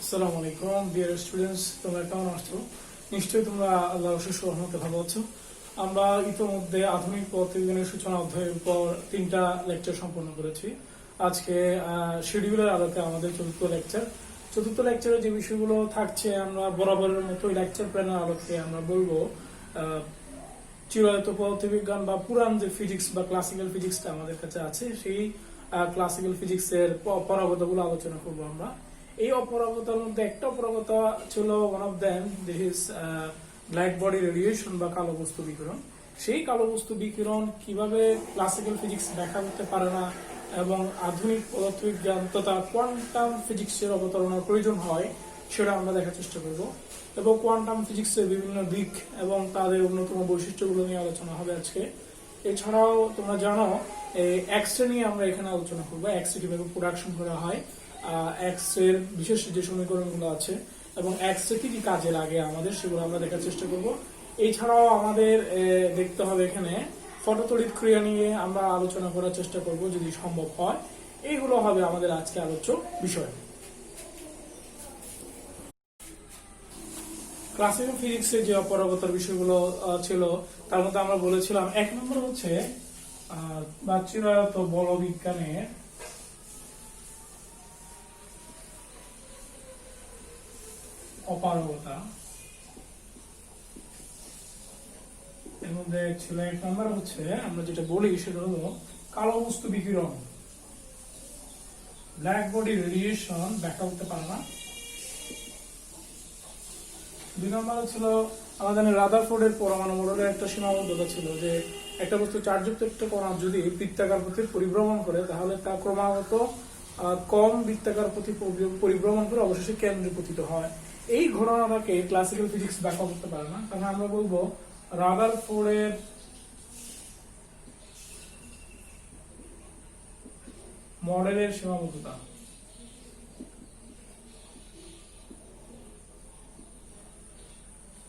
আসসালামু আলাইকুম dear students, তোমরা কেমন আছো? নিশ্চয়ই তোমরা আল্লাহর অশেষ রহমতে ভালো আছো। আমরা ইতোমধ্যে আধুনিক পদার্থবিজ্ঞানের সূচনা অধ্যায়ের উপর 3টা লেকচার সম্পন্ন করেছি। আজকে শিডিউলের আলোকে আমাদের চতুর্থ লেকচারে যে বিষয়গুলো থাকছে আমরা বরাবরের মতো লেকচার প্ল্যানের আলোকে আমরা বলবো চিরায়ত পদার্থবিজ্ঞান বা পুরান যে ফিজিক্স বা ক্লাসিক্যাল ফিজিক্সটা আমাদের কাছে আছে সেই ক্লাসিক্যাল ফিজিক্সের অপরাগতাগুলো আলোচনা করবো আমরা। এই অপরাগতার মধ্যে একটা অপরাগতা ছিল one of them, this is black body radiation বা কালো বস্তু বিকিরণ। সেই কালো বস্তু বিকিরণ কিভাবে ক্লাসিক্যাল ফিজিক্স ব্যাখ্যা করতে পারে না এবং আধুনিক পদার্থবিজ্ঞান তথা কোয়ান্টাম ফিজিক্সের অবতারণার প্রয়োজন হয় সেটা আমরা দেখার চেষ্টা করব এবং কোয়ান্টাম ফিজিক্সের বিভিন্ন দিক এবং তাদের অন্যতম বৈশিষ্ট্যগুলো নিয়ে আলোচনা হবে আজকে। এছাড়াও তোমরা জানো এক্স রে নিয়ে আমরা এখানে আলোচনা করবো, এক্স রে কিভাবে প্রোডাকশন করা হয়, এক্স এর বিশেষ যে সমীকরণগুলো আছে এবং এক্স রে কি কি কাজে লাগে আমাদের সেগুলো আমরা দেখার চেষ্টা করব। এছাড়াও আমাদের দেখতে হবে এখানে ফটোতড়িৎ ক্রিয়া নিয়ে আমরা আলোচনা করার চেষ্টা করব যদি সম্ভব হয়। এইগুলো হবে আমাদের আজকে আলোচ্য বিষয়। ক্লাসিক্যাল ফিজিক্সের যে অপরাগতার বিষয়গুলো ছিল তার মধ্যে আমরা বলেছিলাম 1 নম্বর হচ্ছে চিরায়ত বলবিজ্ঞানের অপারগতা। এর মধ্যে ছিল 1 নম্বর হচ্ছে আমরা যেটা বলি সেটা হলো কালো বস্তু বিকিরণ, ব্ল্যাক বডি রেডিয়েশন ব্যাখ্যা করতে পারে না। 2 নম্বর ছিল আমাদের রাদারফোর্ডের পরমাণু মডেলের একটা সীমাবদ্ধতা ছিল যে একটা বস্তু চার্জযুক্ত একটা কণা যদি বৃত্তাকার পথে পরিভ্রমণ করে তাহলে তা ক্রমাগত কম বৃত্তাকার পথে পরিভ্রমণ করে অবশেষে কেন্দ্রে পতিত হয়। এই ঘটনাটাকে ক্লাসিক্যাল ফিজিক্স ব্যাখ্যা করতে পারে না, কারণ আমরা বলবো রাদারফোর্ডের মডেলের সীমাবদ্ধতা।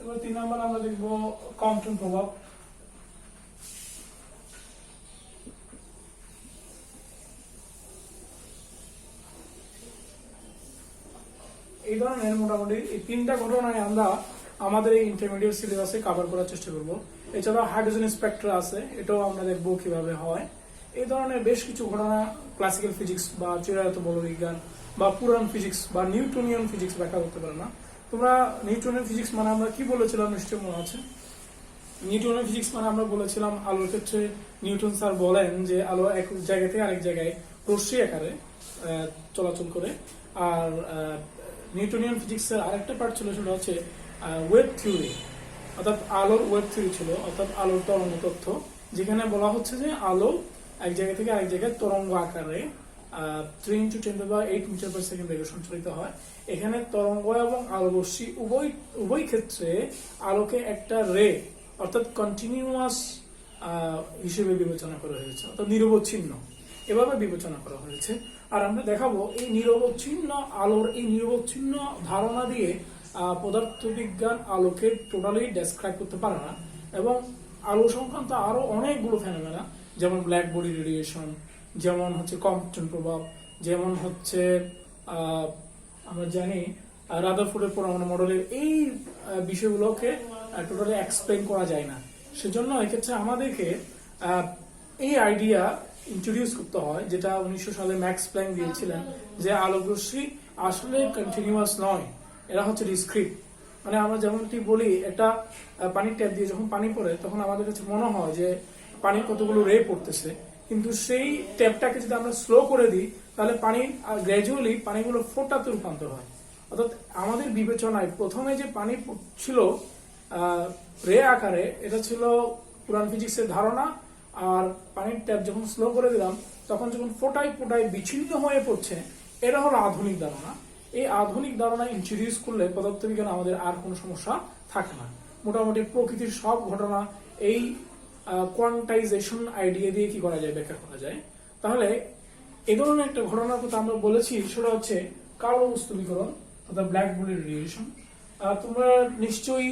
এবার 3 নম্বর আমরা দেখবো কম্পটন প্রভাব। এই ধরনের মোটামুটি এই 3টা ঘটনায় আমরা আমাদের এই ইন্টারমিডিয়েট সিলেবাসে কভার করার চেষ্টা করব। এছাড়াও হাইড্রোজেন স্পেক্ট্রা আছে, এটাও আমরা দেখবো কিভাবে হয়। এই ধরনের বেশ কিছু ঘটনা ক্লাসিক্যাল ফিজিক্স বা চিরায়ত বলবিজ্ঞান বা পুরান ফিজিক্স বা নিউটনিয়ান ফিজিক্স ব্যাখ্যা করতে পারে না। তোমরা নিউটনিয়ান ফিজিক্স মানে আমরা কি বলেছিলাম নিশ্চয়ই মনে আছে? নিউটনিয়ান ফিজিক্স মানে আমরা বলেছিলাম আলোর ক্ষেত্রে নিউটন স্যার বলেন যে আলো এক জায়গা থেকে আরেক জায়গায় রশ্মি আকারে চলাচল করে। আর নিউটনিয়ান ফিজিক্সের আরেকটা পার্ট ছিল সেটা হচ্ছে ওয়েভ থিওরি, অর্থাৎ আলোর ওয়েভ থিওরি ছিল, অর্থাৎ আলোর তরঙ্গ তথ্য, যেখানে বলা হচ্ছে যে আলো এক জায়গা থেকে আরেক জায়গায় তরঙ্গ আকারে 3 × 10⁸ মিটার পার সেকেন্ড বেগে সঞ্চালিত হয়। এখানে তরঙ্গ এবং আলো রশ্মি উভয় ক্ষেত্রে আলোকে একটা রে অর্থাৎ কন্টিনিউয়াস হিসেবে বিবেচনা করা হয়েছে, অর্থাৎ নিরবচ্ছিন্ন এভাবে বিবেচনা করা হয়েছে। আর আমরা দেখাবো এই নিরবচ্ছিন্ন আলোর এই নিরবচ্ছিন্ন ধারণা দিয়ে পদার্থবিজ্ঞান আলোকে টোটালি ডেসক্রাইব করতে পারে না এবং আলো সংক্রান্ত আরো অনেকগুলো ফেনোমেনা যেমন ব্ল্যাক বডি রেডিয়েশন, যেমন হচ্ছে কম্পটন প্রভাব, যেমন হচ্ছে আমরা জানি রাদারফোর্ডের পরমাণু মডেলের এই বিষয়গুলোকে টোটালি এক্সপ্লেন করা যায় না। সেজন্য এক্ষেত্রে আমাদেরকে এই আইডিয়া ইন্ট্রোডিউস করতে হয় যেটা 1900 সালে ম্যাক্স প্ল্যাঙ্ক দিয়েছিলেন যে আলোক রশ্মি আসলে কন্টিনিউয়াস নয়, এরা হচ্ছে ডিসক্রিট। মানে আমরা যেমনটি বলি একটা পানির ট্যাপ দিয়ে যখন পানি পড়ে তখন আমাদের কাছে মনে হয় যে পানির কতগুলো রে পড়তেছে, কিন্তু সেই ট্যাপটাকে যদি আমরা স্লো করে দিই তাহলে পানি গ্র্যাজুয়ালি পানিগুলো ফোঁটাতে রূপান্তর হয়। অর্থাৎ আমাদের বিবেচনায় প্রথমে যে পানি ছিল রে আকারে, এটা ছিল পুরান ফিজিক্সের ধারণা। আর পানির ট্যাপ যখন স্লো করে দিলাম তখন যখন ফোটায় বিচ্ছিন্ন হয়ে পড়ছে, এটা হলো আধুনিক ধারণা। এই আধুনিক ধারণা ইন্ট্রোডিউস করলে পদার্থবিজ্ঞান আমাদের আর কোনো সমস্যা থাকে না। মোটামুটি প্রকৃতির সব ঘটনা এই কোয়ান্টাইজেশন আইডিয়া দিয়ে কি করা যায়, ব্যাখ্যা করা যায়। তাহলে এই ধরনের একটা ঘটনার কথা আমরা বলেছি, সেটা হচ্ছে কালো বস্তু বিকিরণ তথা ব্ল্যাক বডি রেডিয়েশন। তোমরা নিশ্চয়ই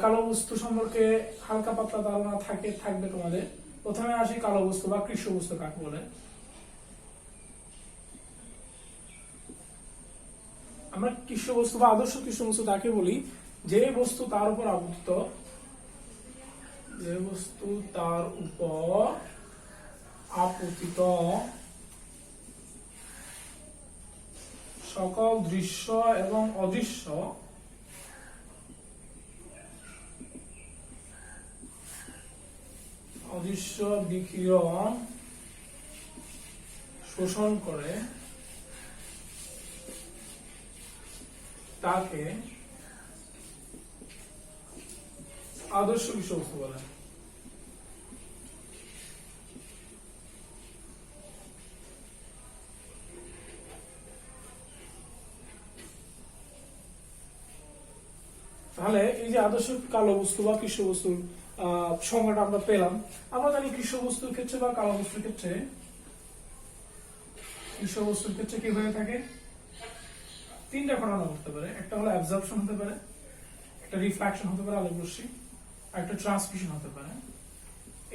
কালো বস্তু সম্পর্কে হালকা পাতলা ধারণা থাকবে তোমাদের। প্রথমে আসি কালো বস্তু বা কৃষ্ণ বস্তু কাকে বলে। আমরা কৃষ্ণ বস্তু বা আদর্শ কৃষ্ণ বস্তু তাকে বলি যে বস্তু তার উপর আপতিত, যে বস্তু তার উপর আপতিত সকল দৃশ্য এবং অদৃশ্য বিকিরণ শোষণ করে তাকে আদর্শ বিষয়বস্তু বলে। তাহলে এই যে আদর্শ কালো বস্তু বা কৃষ্ণ বস্তুর সংজ্ঞাটা আমরা পেলাম। আমরা জানি কৃষ্ণ বস্তুর ক্ষেত্রে বা কালো বস্তুর ক্ষেত্রে, কৃষ্ণ বস্তুর ক্ষেত্রে কি হয়ে থাকে, তিনটা ঘটনা ঘটতে পারে। একটা হলো অ্যাবজর্পশন হতে পারে, একটা রিফ্রাকশন হতে পারে আলোক রশ্মি, আর একটা ট্রান্সমিশন হতে পারে।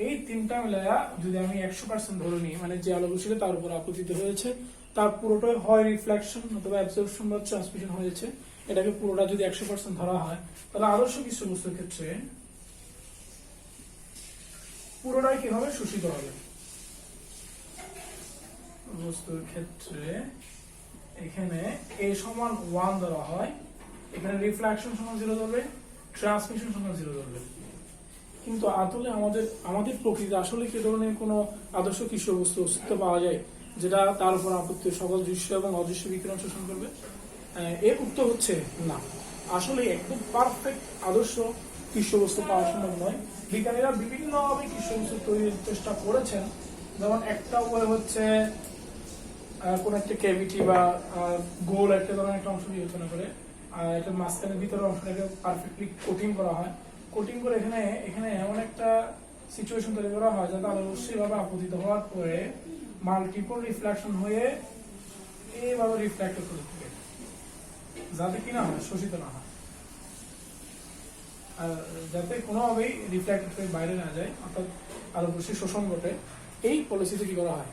এই তিনটা মিলায়া যদি আমি 100% ধরে নিই, মানে যে আলোক রশ্মিটা তার উপর আপতিত হয়েছে তার পুরোটাই হয় রিফ্লেকশন অথবা অ্যাবজর্পশন বা ট্রান্সমিশন হয়েছে, এটাকে পুরোটা যদি 100% ধরা হয়, তাহলে আদর্শ কৃষ্ণ বস্তুর ক্ষেত্রে পুরোটাই কি হবে, শোষিত হবে। বস্তুর ক্ষেত্রে এখানে a সমান 1 ধরা হয়, এখানে রিফ্লেকশন সমান 0 ধরবে, ট্রান্সমিশন সমান 0 ধরবে। কিন্তু আসলে আমাদের প্রকৃতিতে আসলে কি ধরনের কোন আদর্শ কৃষ্ণ বস্তু অস্তিত্ব পাওয়া যায় যেটা তার উপর আপত্তি সকল দৃশ্য এবং অদৃশ্য বিকিরণ শোষণ করবে? এর উত্তর হচ্ছে না। আসলে একদম পারফেক্ট আদর্শ কৃষ্ণ বস্তু পাওয়া সম্ভব নয়। বিজ্ঞানীরা বিভিন্নভাবে কৃষ্ণ বস্তু তৈরির চেষ্টা করেছেন। যেমন একটা উপায় হচ্ছে কোন একটা ক্যাভিটি বা গোল একটা ধরনের একটা অংশ বিবেচনা করে এটা মাঝখানের ভিতরের অংশটাকে পারফেক্টলি কোটিং করা হয়। কোটিং করে এখানে এমন একটা সিচুয়েশন তৈরি করা হয় যাতে আলো রশ্মিভাবে আপতিত হওয়ার পরে মাল্টিপল রিফ্লেকশন হয়ে এইভাবে রিফ্লেক্ট করে থাকে, যাতে কি না হয়, শোষিত না হয়, আর যাতে কোনোভাবেই রিফ্লেক্ট হয়ে বাইরে না যায়, অর্থাৎ আলো রশ্মি শোষণ ঘটে। এই পলিসিতে কি করা হয়,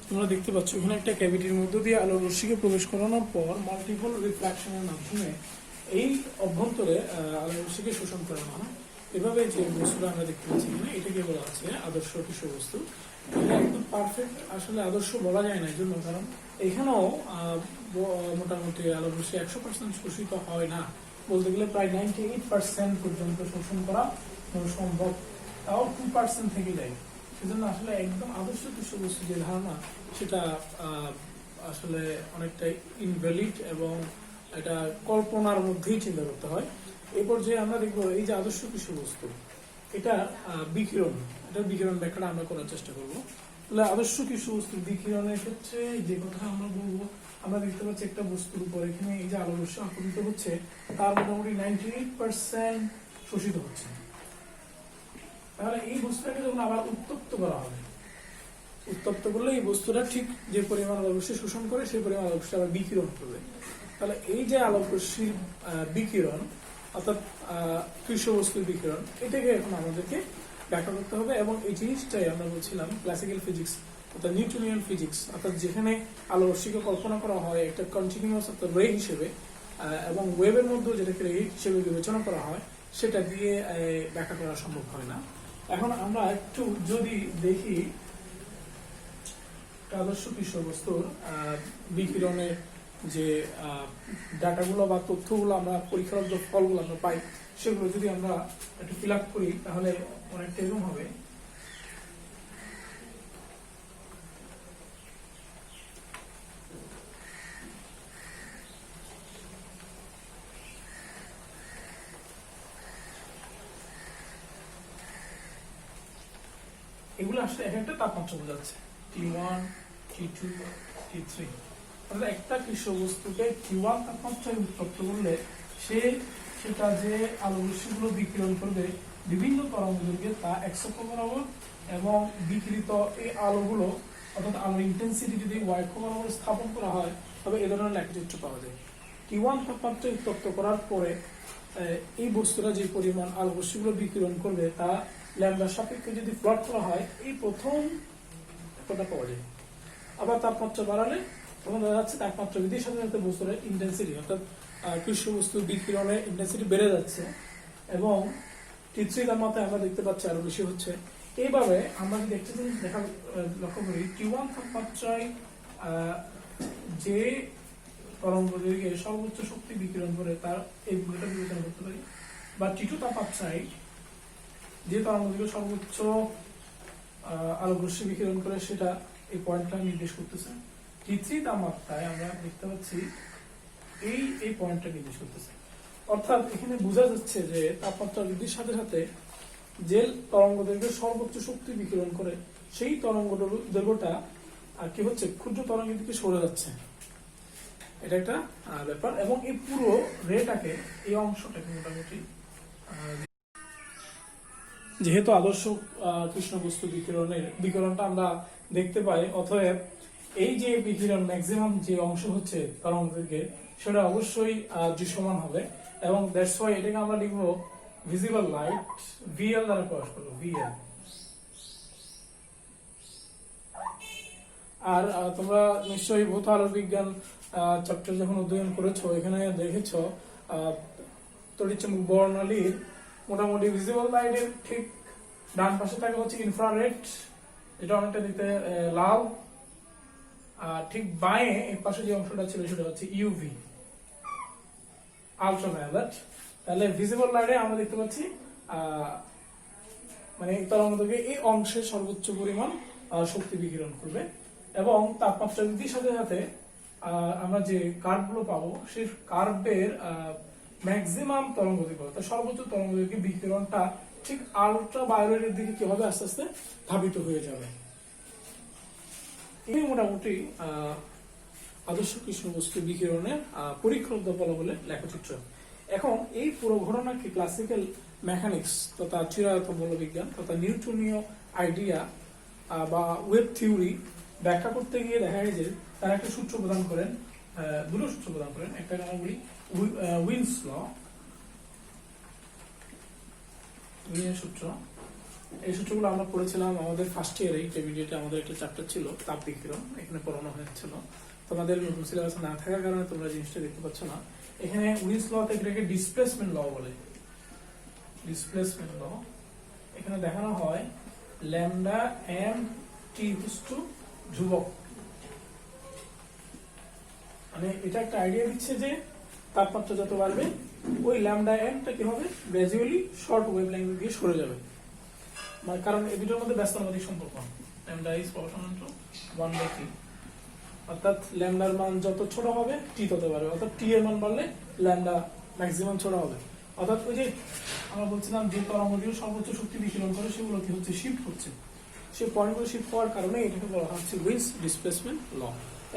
তোমরা দেখতে পাচ্ছ এখানে একটা ক্যাভিটির মধ্য দিয়ে আলোর রশ্মিকে প্রবেশ করানোর পর মাল্টিপল রিফ্লেকশনের মাধ্যমে এই অভ্যন্তরে আলোর রশ্মিকে শোষণ করানো হয়। এভাবে যে বস্তুটা আমরা দেখতে পাচ্ছি এখানে, এটাকে বলা আছে আদর্শ কৃষ্ণ বস্তু। এটা একদম পারফেক্ট আসলে আদর্শ বলা যায় না, এই জন্য কারণ এখানেও মোটামুটি আলোর রশ্মি 100% শোষিত হয় না, বলতে গেলে প্রায় 98% পর্যন্ত শোষণ করা সম্ভব, তাও 2% থেকে যায়। সেজন্য আসলে একদম আদর্শ কৃষ্ণ বস্তু যে ধারণা, সেটা আসলে অনেকটাই ইনভ্যালিড এবং এটা কল্পনার মধ্যেই চিন্তা করতে হয়। এরপর যে আমরা দেখবো এই যে আদর্শ কৃষ্ণ বস্তু, এটা বিকিরণ, এটা বিকিরণ ব্যাখ্যাটা আমরা করার চেষ্টা করবো। তাহলে আদর্শ কৃষ্ণ বস্তুর বিকিরণের ক্ষেত্রে যে কথা আমরা বলবো, আমরা দেখতে পাচ্ছি একটা বস্তুর উপর এখানে এই যে আলো রশ্মি আপতিত হচ্ছে তার মোটামুটি 98% শোষিত হচ্ছে। তাহলে এই বস্তুটাকে যখন আবার উত্তপ্ত করা হবে, উত্তপ্ত করলে এই বস্তুটা ঠিক যে পরিমাণ আলোক রশ্মি শোষণ করে সেই পরিমাণ আলোক রশ্মি আবার বিকিরণ করবে। তাহলে এই যে আলোক রশ্মির বিকিরণ অর্থাৎ কৃষ্ণ বস্তুর বিকিরণ, এটাকে এখন আমাদেরকে ব্যাখ্যা করতে হবে। এবং এই জিনিসটাই আমরা বলছিলাম ক্লাসিক্যাল ফিজিক্স অর্থাৎ নিউটনিয়ান ফিজিক্স, অর্থাৎ যেখানে আলো রশ্মিকে কল্পনা করা হয় একটা কন্টিনিউয়াস অর্থাৎ রে হিসেবে এবং ওয়েবের মধ্যে যেটাকে রে হিসেবে বিবেচনা করা হয়, সেটা দিয়ে ব্যাখ্যা করা সম্ভব হয় না। এখন আমরা একটু যদি দেখি আদর্শ কৃষ্ণ বস্তুর বিকিরণের যে ডাটাগুলো বা তথ্যগুলো আমরা পরীক্ষার যে ফলগুলো আমরা পাই, সেগুলো যদি আমরা একটু ফিল আপ করি তাহলে অনেকটা এরকম হবে। এগুলো আসলে এক একটা তাপমাত্রা বোঝাচ্ছে, T1, T2, T3। তাহলে একটা কৃষ্ণ বস্তুকে T1 তাপমাত্রায় উত্তপ্ত করলে সেটা যে আলো রশ্মিগুলো বিকিরণ করবে বিভিন্ন তরঙ্গদৈর্ঘ্যে তা x অক্ষ বরাবর, এবং বিকিরিত এই আলোগুলো অর্থাৎ আলোর ইন্টেন্সিটি যদি y অক্ষ বরাবর স্থাপন করা হয় তবে এ ধরনের লেখচিত্র পাওয়া যায়। T1 তাপমাত্রায় উত্তপ্ত করার পরে এই বস্তুটা যে পরিমাণ আলো রশ্মিগুলো বিকিরণ করবে তা ল্যামডার সাপেক্ষে যদি প্লট করা হয় এই প্রথম পাওয়া যায়। আবার তাপমাত্রা বাড়ালে তখন দেখা যাচ্ছে তাপমাত্রা বৃদ্ধির সাথে সাথে বস্তুর ইন্টেন্সিটি অর্থাৎ কৃষ্ণ বস্তুর বিকিরণের ইন্টেন্সিটি বেড়ে যাচ্ছে এবং T3 তাপমাত্রা আমরা দেখতে পাচ্ছি আরো বেশি হচ্ছে। এইভাবে আমরা যদি একটা জিনিস লক্ষ্য করি, T1 তাপমাত্রায় যে তরঙ্গ দৈর্ঘ্যে সর্বোচ্চ শক্তি বিকিরণ করে তার এই মূল্যটা বিবেচনা করতে পারি, বা T2 তাপমাত্রায় যে তরঙ্গ দৈর্ঘ্যে সর্বোচ্চ আলোকরশ্মি বিকিরণ করে সেটা এই পয়েন্টটা নির্দেশ করতেছে। T3 তাপমাত্রায় আমরা দেখতে পাচ্ছি এই পয়েন্টটা নির্দেশ করতেছে। অর্থাৎ এখানে বোঝা যাচ্ছে যে তাপমাত্রা বৃদ্ধির সাথে সাথে যে তরঙ্গ দৈর্ঘ্যে সর্বোচ্চ শক্তি বিকিরণ করে সেই তরঙ্গ দৈর্ঘ্যটা কি হচ্ছে, ক্ষুদ্র তরঙ্গের দিকে সরে যাচ্ছে। এটা একটা ব্যাপার। এবং এই পুরো রেটাকে, এই অংশটাকে মোটামুটি, যেহেতু আদর্শ কৃষ্ণ বস্তু বিকিরণটা আমরা দেখতে পাই, অতএব এই যে বিকিরণ ম্যাক্সিমাম যে অংশ হচ্ছে তরঙ্গ দৈর্ঘ্যের, সেটা অবশ্যই দৃশ্যমান হবে। এবং দ্যাটস ওয়াই এটাকে আমরা লিখবো ভিজিবল লাইট, ভিএল দ্বারা প্রকাশ করবো, ভিএল। আর তোমরা নিশ্চয়ই ভৌত আলোক বিজ্ঞান চ্যাপ্টার যখন অধ্যয়ন করেছো, এখানে দেখেছো তড়িৎচুম্বক বর্ণালীর মোটামুটি ভিজিবল লাইটের ঠিক ডান পাশে থাকে হচ্ছে ইনফ্রারেড, যেটা অনেকটা দিতে লাল। আর ঠিক বাঁয়ে এই পাশে যে অংশটা ছিল সেটা হচ্ছে ইউভি, আলট্রাভায়োলেট। তাহলে ভিজিবল লাইটে আমরা দেখতে পাচ্ছি মানে তরঙ্গ দৈর্ঘ্যে এই অংশে সর্বোচ্চ পরিমাণ শক্তি বিকিরণ করবে। এবং তাপমাত্রা বৃদ্ধির সাথে সাথে আমরা যে কার্ভগুলো পাবো, সেই কার্ভের ম্যাক্সিমাম তরঙ্গ দৈর্ঘ্য, সর্বোচ্চ তরঙ্গ দৈর্ঘ্যে বিকিরণটা ঠিক আলট্রাভায়োলেটের দিকে কিভাবে আস্তে আস্তে ধাবিত হয়ে যাবে। এই মোটামুটি আদর্শ কৃষ্ণ বস্তু বিকিরণের পরীক্ষালব্ধ ফলাফলের লেখচিত্র। এখন এই পুরো ঘটনাকে ক্লাসিক্যাল মেকানিক্স তথা চিরায়ত বলবিজ্ঞান তথা নিউটনীয় আইডিয়া বা ওয়েব থিওরি ব্যাখ্যা করতে গিয়ে দেখা যায় যে তারা একটা সূত্র প্রদান করেন, দুটো সূত্র প্রদান করেন। একটা আমরা বলি উইনস ল, উইনের সূত্র। এই সূত্রগুলো আমরা পড়েছিলাম আমাদের ফার্স্ট ইয়ারে, ইন্টারমিডিয়েটে আমাদের একটা চ্যাপ্টার ছিল তাপ বিকিরণ, এখানে পড়ানো হয়েছিল। তোমাদের নতুন সিলেবাস না থাকার কারণে তোমরা জিনিসটা দেখতে পাচ্ছ না। এখানে উইনস ল এটাকে ডিসপ্লেসমেন্ট ল বলে, ডিসপ্লেসমেন্ট ল। এখানে দেখানো হয় lambda M T equals to ধ্রুবক। মানে এটা একটা আইডিয়া দিচ্ছে যে তাপমাত্রা যত বাড়বে ওই ল্যামডা এমটা কি হবে, গ্র্যাজুয়ালি শর্ট ওয়েভলেংথ দিয়ে সরে যাবে। মানে কারণ এই দুটোর মধ্যে ব্যস্তানুপাতিক সম্পর্ক, lambda is proportional to 1/t। অর্থাৎ ল্যামডার মান যত ছোট হবে টি তত বাড়বে, অর্থাৎ টি এর মান বাড়লে ল্যামডা ম্যাক্সিমাম ছোট হবে। অর্থাৎ ওই যে আমরা বলছিলাম যে তরঙ্গগুলো সর্বোচ্চ শক্তি বিকিরণ করে সেগুলো কি হচ্ছে, শিফট হচ্ছে। সেই পয়েন্টগুলো শিফট হওয়ার কারণে এটাকে বলা হচ্ছে উইন্স ডিসপ্লেসমেন্ট ল।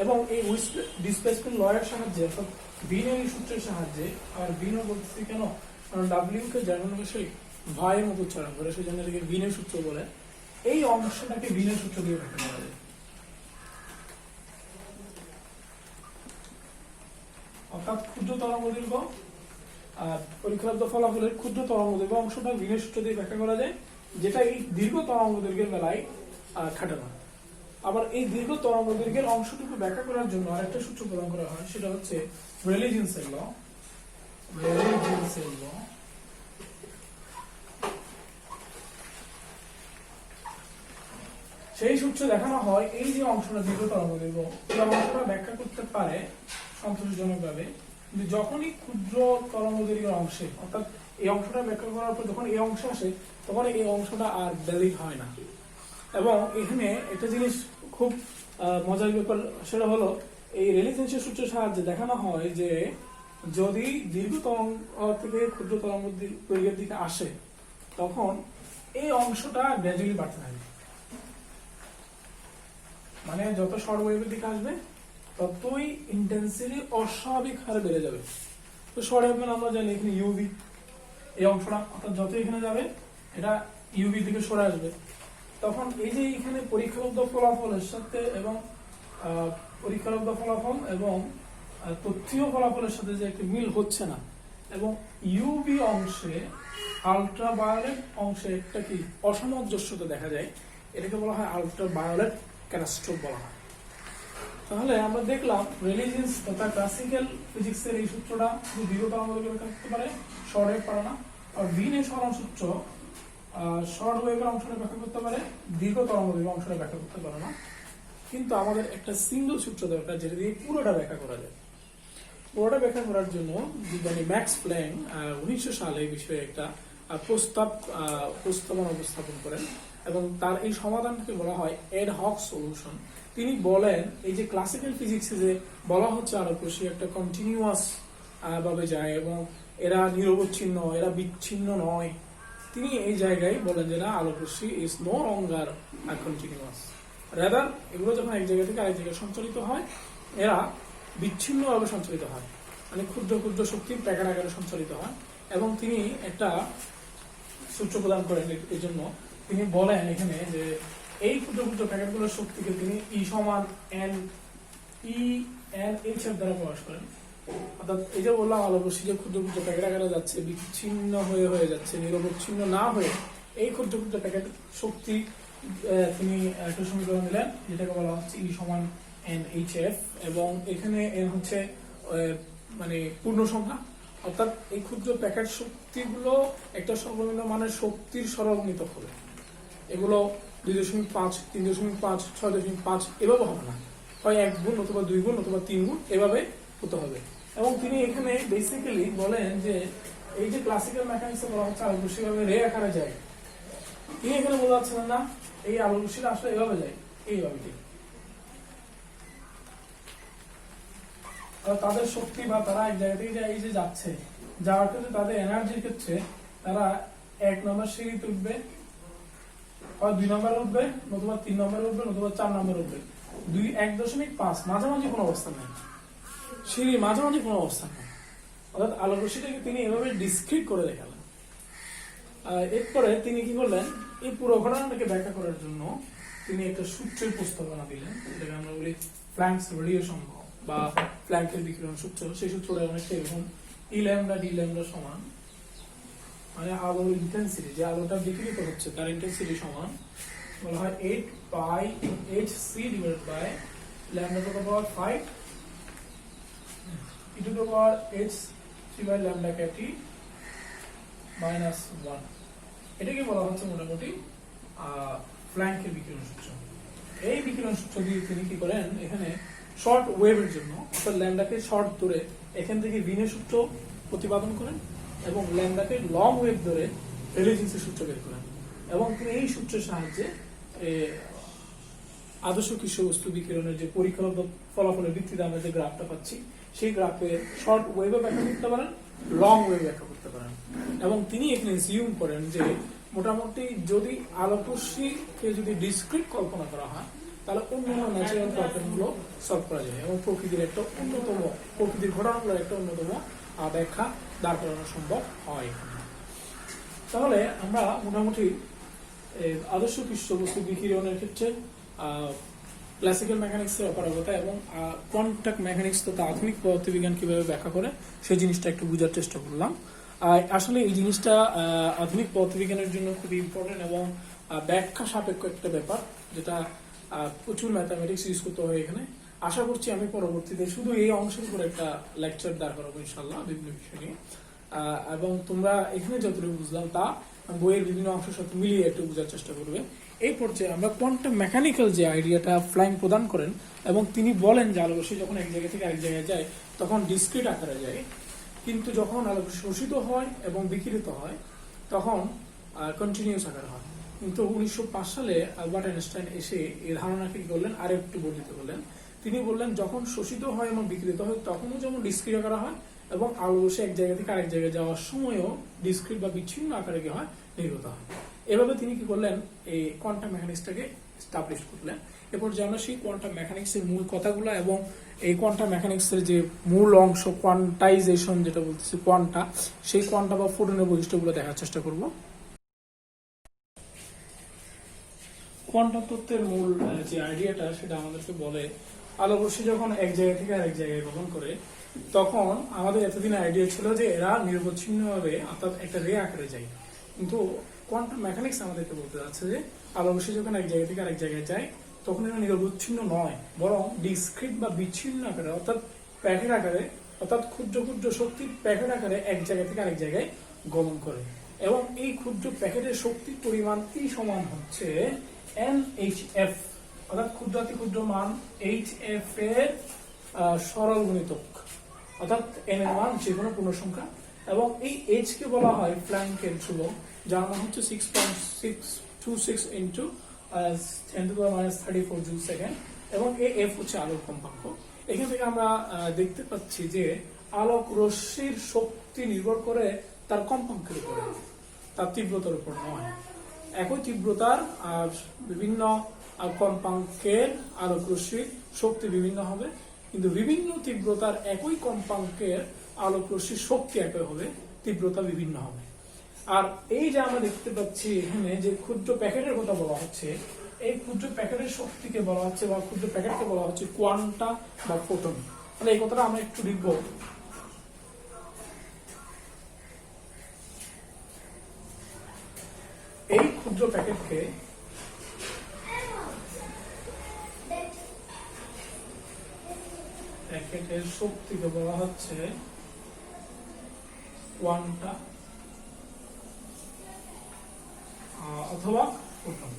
এবং এই উইন্স ডিসপ্লেসমেন্ট ল এর সাহায্যে, অর্থাৎ বিনয়ী সূত্রের সাহায্যে, আর বিনয় বলতেছি কেন, কারণ ডাব্লিউ কে জার্মান ভাষায় ভয়ের মতো উচ্চারণ করে, সেই জন্য এটাকে বিনয় সূত্র বলে। এই অংশটাকে বিনয় সূত্র দিয়ে ব্যাখ্যা করা যায়। অর্থাৎ ক্ষুদ্র তরঙ্গ দৈর্ঘ্য আর পরীক্ষালব্ধ ফলাফলের ক্ষুদ্র তরঙ্গ দৈর্ঘ্য অংশটা বিনয় সূত্র দিয়ে ব্যাখ্যা করা যায়, যেটা এই দীর্ঘ তরঙ্গ দৈর্ঘ্যের বেলায় খাটে না। আবার এই দীর্ঘ তরঙ্গ দৈর্ঘ্যের অংশটুকু ব্যাখ্যা করার জন্য আরেকটা সূত্র প্রদান করা হয়, সেটা হচ্ছে রেলে-জিনসের ল। রেলে-জিনসের ল সেই সূত্রে দেখানো হয় এই যে অংশটা দীর্ঘ তরঙ্গ দৈর্ঘ্য, এই অংশটা ব্যাখ্যা করতে পারে সন্তোষজনকভাবে, কিন্তু যখনই ক্ষুদ্র তরঙ্গ দৈর্ঘ্যের অংশে, অর্থাৎ এই অংশটা ব্যাখ্যা করার পর যখন এই অংশে আসে তখন এই অংশটা আর ভ্যালিড হয় না। এবং এখানে একটা জিনিস খুব মজার ব্যাপার, সেটা হলো এই রেলে-জিনসের সূত্রের সাহায্যে দেখানো হয় যে যদি দীর্ঘ তরঙ্গ থেকে ক্ষুদ্র তরঙ্গ দৈর্ঘ্যের দিকে আসে তখন এই অংশটা গ্র্যাজুয়ালি বাড়তে থাকে। মানে যত শর্ট ওয়েভের দিকে আসবে ততই ইন্টেন্সিটি অস্বাভাবিক হারে বেড়ে যাবে। তো শর্ট ওয়েভ মানে আমরা জানি এখানে ইউভি, এই অংশটা, অর্থাৎ যত এখানে যাবে এটা ইউভি থেকে সরে আসবে। তখন এই যে এখানে পরীক্ষালব্ধ ফলাফলের সাথে এবং পরীক্ষালব্ধ ফলাফল এবং তথ্যীয় ফলাফলের সাথে যে একটা মিল হচ্ছে না, এবং ইউভি অংশে আলট্রাভায়োলেট অংশে একটা কি অসামঞ্জস্যতা দেখা যায়, এটাকে বলা হয় আলট্রাভায়োলেট ক্যাটাস্ট্রোফ বলা হয়। তাহলে আমরা দেখলাম রিলিজিয়াস তথা ক্লাসিক্যাল ফিজিক্সের এই সূত্রটা শুধু দীর্ঘ তরঙ্গকে ব্যাখ্যা করতে পারে, শর্ট ওয়েভ পারে না। আর উইনের সরণ সূত্র শর্ট ওয়েভের অংশটা ব্যাখ্যা করতে পারে, দীর্ঘ তরঙ্গের অংশটা ব্যাখ্যা করতে পারে না। কিন্তু আমাদের একটা সিঙ্গেল সূত্র দরকার যেটা দিয়ে পুরোটা ব্যাখ্যা করা যায়। পুরোটা ব্যাখ্যা করার জন্য বিজ্ঞানী ম্যাক্স প্ল্যাঙ্ক 1900 সালে এই বিষয়ে একটা প্রস্তাবনা উপস্থাপন করেন এবং তার এই সমাধানকে বলা হয় এড হক সলিউশন। তিনি বলেন এই যে ক্লাসিক্যাল ফিজিক্সে যে বলা হচ্ছে আলোকরশ্মি একটা কন্টিনিউয়াস ভাবে যায় এবং এরা নিরবচ্ছিন্ন, এরা বিচ্ছিন্ন নয়, তিনি এই জায়গায় বলেন যে না, আলোকরশ্মি is no longer continuous, rather এগুলো যখন এক জায়গা থেকে আরেক জায়গায় সঞ্চালিত হয় এরা বিচ্ছিন্নভাবে সঞ্চালিত হয়, মানে ক্ষুদ্র ক্ষুদ্র শক্তির প্যাকেট আকারে সঞ্চালিত হয়। এবং তিনি একটা সূত্র প্রদান করেন এই জন্য। তিনি বলেন এখানে যে এই ক্ষুদ্র ক্ষুদ্র প্যাকেটগুলোর শক্তিকে তিনি ই সমান এন এইচ এর দ্বারা প্রকাশ করেন। অর্থাৎ এই যে বললাম আলোকরশ্মি যে ক্ষুদ্র ক্ষুদ্র প্যাকেট আকারে যাচ্ছে, বিচ্ছিন্ন হয়ে যাচ্ছে, নিরবচ্ছিন্ন না হয়ে এই ক্ষুদ্র ক্ষুদ্র প্যাকেট শক্তি তিনি একটা সমীকরণ দিলেন যেটাকে বলা হচ্ছে ই সমান এন এইচ এফ, এবং এখানে এন হচ্ছে মানে পূর্ণ সংখ্যা। অর্থাৎ এই ক্ষুদ্র প্যাকেট শক্তিগুলো একটা সর্বনিম্ন মানের শক্তির সরলনীত হবে। এগুলো 2.5, 3.5, 6.5 এভাবে হবে না, হয় 1 গুণ অথবা 2 গুণ অথবা 3 গুণ এভাবে হতে হবে। এবং তিনি এখানে বেসিক্যালি বলেন যে এই যে ক্লাসিক্যাল মেকানিক্সে বলা হচ্ছে আলোকরশ্মি ভাবে রে আকারে যায়, তিনি এখানে বোঝাচ্ছেন না এই আলোকরশ্মিটা আসলে এভাবে যায়, এইভাবে ঠিক। তাদের শক্তি বা তারা এক জায়গা থেকে এই যে যাচ্ছে, যাওয়ার ক্ষেত্রে তাদের এনার্জির ক্ষেত্রে তারা 1 নম্বর সিঁড়িতে উঠবে, হয় 2 নম্বরে উঠবে, নতুবা 3 নম্বরে উঠবে, নতুবা 4 নম্বরে উঠবে। 1.5 মাঝামাঝি কোনো অবস্থা নেই, সিঁড়ি মাঝামাঝি কোনো অবস্থা নেই। অর্থাৎ আলোকরশ্মিটাকে তিনি এভাবে ডিসক্রিট করে দেখালেন। এরপরে তিনি কি করলেন, এই পুরো ঘটনাটাকে ব্যাখ্যা করার জন্য তিনি একটা সূত্রের প্রস্তাবনা দিলেন, যেটাকে আমরা বলি প্ল্যাঙ্কস রেডিয়েশন বা প্ল্যাঙ্কের বিকিরণ সূত্র। সেই সূত্রটা অনেকটা এরকম, ই ল্যামডা ডি ল্যামডা সমান, মানে আলোর ইন্টেন্সিটি, যে আলোটা বিকিরিত হচ্ছে তার ইন্টেন্সিটি সমান বলা হয় 8 pi hc divided by lambda to the power 5 e to the power h3 by lambda kt minus 1। এটাকে বলা হচ্ছে মোটামুটি প্ল্যাঙ্কের বিকিরণ সূত্র। এই বিকিরণ সূত্র দিয়ে তিনি কি করেন, এখানে শর্ট ওয়েভের জন্য অর্থাৎ ল্যামডাকে শর্ট ধরে এখান থেকে ভিনের সূত্র প্রতিপাদন করেন এবং ল্যামডাকে লং ওয়েভ ধরে রিলিজিয়াসের সূত্র বের করেন। এবং তিনি এই সূত্রের সাহায্যে আদর্শ কৃষ্ণবস্তু বিকিরণের যে পরীক্ষাগত ফলাফলের ভিত্তিতে আমরা যে গ্রাফটা পাচ্ছি, সেই গ্রাফে শর্ট ওয়েভে ব্যাখ্যা করতে পারেন, লং ওয়েভ ব্যাখ্যা করতে পারেন। এবং তিনি এখানে জিউম করেন যে মোটামুটি যদি আলোকরশ্মিকে যদি ডিসক্রিট কল্পনা করা হয় তাহলে অন্যান্য ন্যাচারাল প্রবলেমগুলো সলভ করা যায় এবং প্রকৃতির ঘটনাগুলোর একটা অন্যতম ব্যাখ্যা দাঁড় করানো সম্ভব হয়। তাহলে আমরা মোটামুটি আদর্শ কৃষ্ণবস্তু বিকিরণের ক্ষেত্রে ক্লাসিক্যাল মেকানিক্সের অপারগতা এবং কোয়ান্টাম মেকানিক্স তথা আধুনিক পদার্থবিজ্ঞান কিভাবে ব্যাখ্যা করে সেই জিনিসটা একটু বোঝার চেষ্টা করলাম। আসলে এই জিনিসটা আধুনিক পদার্থবিজ্ঞানের জন্য খুবই ইম্পর্টেন্ট এবং ব্যাখ্যা সাপেক্ষ একটা ব্যাপার, যেটা প্রচুর ম্যাথামেটিক্স ইউজ করতে হয় এখানে। আশা করছি আমি পরবর্তীতে শুধু এই অংশের উপর একটা লেকচার দাঁড় করাবো ইনশাল্লাহ বিভিন্ন বিষয় নিয়ে। এবং তোমরা এখানে যতটুকু বুঝলাম তা বইয়ের বিভিন্ন অংশের সাথে মিলিয়ে একটু বোঝার চেষ্টা করবে। এই পর্যায়ে আমরা কোয়ান্টাম মেকানিক্যাল যে আইডিয়াটা ফ্ল্যাঙ্ক প্রদান করেন এবং তিনি বলেন যে আলোকরশ্মি যখন এক জায়গা থেকে আরেক জায়গায় যায় তখন ডিসক্রিট আকারে যায়, কিন্তু যখন আলোকরশ্মি শোষিত হয় এবং বিকিরিত হয় তখন কন্টিনিউয়াস আকারে হয়। কিন্তু 1905 সালে আলবার্ট আইনস্টাইন এসে এই ধারণাকে কি করলেন, আর একটু বর্ধিত করলেন। তিনি বললেন যখন শোষিত হয় এবং বিকিরিত হয় তখনও যেমন ডিসক্রিট আকারে হয় এবং আলোকরশ্মি এক জায়গা থেকে আরেক জায়গায় যাওয়ার সময়ও ডিসক্রিট বা বিচ্ছিন্ন আকারে কি হয়, নির্গত হয়। এভাবে তিনি কি করলেন, এই কোয়ান্টাম মেকানিক্সটাকে এস্টাবলিশ করলেন। এরপর যে আমরা সেই কোয়ান্টাম মেকানিক্সের মূল কথাগুলো এবং এই কোয়ান্টাম মেকানিক্সের যে মূল অংশ কোয়ান্টাইজেশন যেটা বলতেছি কোয়ান্টা, সেই কোয়ান্টা বা ফোটনের বৈশিষ্ট্যগুলো দেখার চেষ্টা করব। কোয়ান্টাম তত্ত্বের মূল যে আইডিয়াটা সেটা আমাদেরকে বলে আলোকরশ্মি যখন এক জায়গা থেকে আরেক জায়গায় গমন করে তখন আমাদের এতদিন আইডিয়া ছিল যে এরা নিরবচ্ছিন্নভাবে অর্থাৎ একটা রে আকারে যায়, কিন্তু কোয়ান্টাম মেকানিক্স আমাদেরকে বলতে যাচ্ছে যে আলোকরশ্মি যখন এক জায়গা থেকে আরেক জায়গায় যায় তখন এটা নিরবচ্ছিন্ন নয়, বরং ডিসক্রিট বা বিচ্ছিন্ন আকারে অর্থাৎ প্যাকেট আকারে, অর্থাৎ ক্ষুদ্র ক্ষুদ্র শক্তির প্যাকেট আকারে এক জায়গা থেকে আরেক জায়গায় গমন করে। এবং এই ক্ষুদ্র প্যাকেটের শক্তির পরিমাণ ই সমান হচ্ছে NHF, অর্থাৎ ক্ষুদ্রাতি ক্ষুদ্র মান HF এর সরল গুণিতক, অর্থাৎ n এর মান যে কোনো পূর্ণ সংখ্যা। এবং এই h কে বলা হয় প্ল্যাঙ্কের ধ্রুবক, যার মান হচ্ছে 6.626 ইন্টু 10⁻34 জুল সেকেন্ড। এবং এই f হচ্ছে আলোর কম্পাঙ্ক। এখান থেকে আমরা দেখতে পাচ্ছি যে আলোক রশ্মির শক্তি নির্ভর করে তার কম্পাঙ্কের উপরে, তার তীব্রতার উপর নয়। একই তীব্রতার বিভিন্ন কম্পাঙ্কের আলোক রশ্মির শক্তি বিভিন্ন হবে, কিন্তু বিভিন্ন তীব্রতার একই কম্পাঙ্কের আলোক রশ্মির শক্তি একই হবে, তীব্রতা বিভিন্ন হবে। আর এই যে আমরা দেখতে পাচ্ছি এখানে যে ক্ষুদ্র প্যাকেটের কথা বলা হচ্ছে, এই ক্ষুদ্র প্যাকেটের শক্তিকে বলা হচ্ছে বা ক্ষুদ্র প্যাকেটকে বলা হচ্ছে কোয়ান্টা বা ফোটন। মানে এই কথাটা আমরা একটু লিখব। এই ক্ষুদ্র প্যাকেটের শক্তিকে বলা হচ্ছে কোয়ান্টা অথবা ফোটন।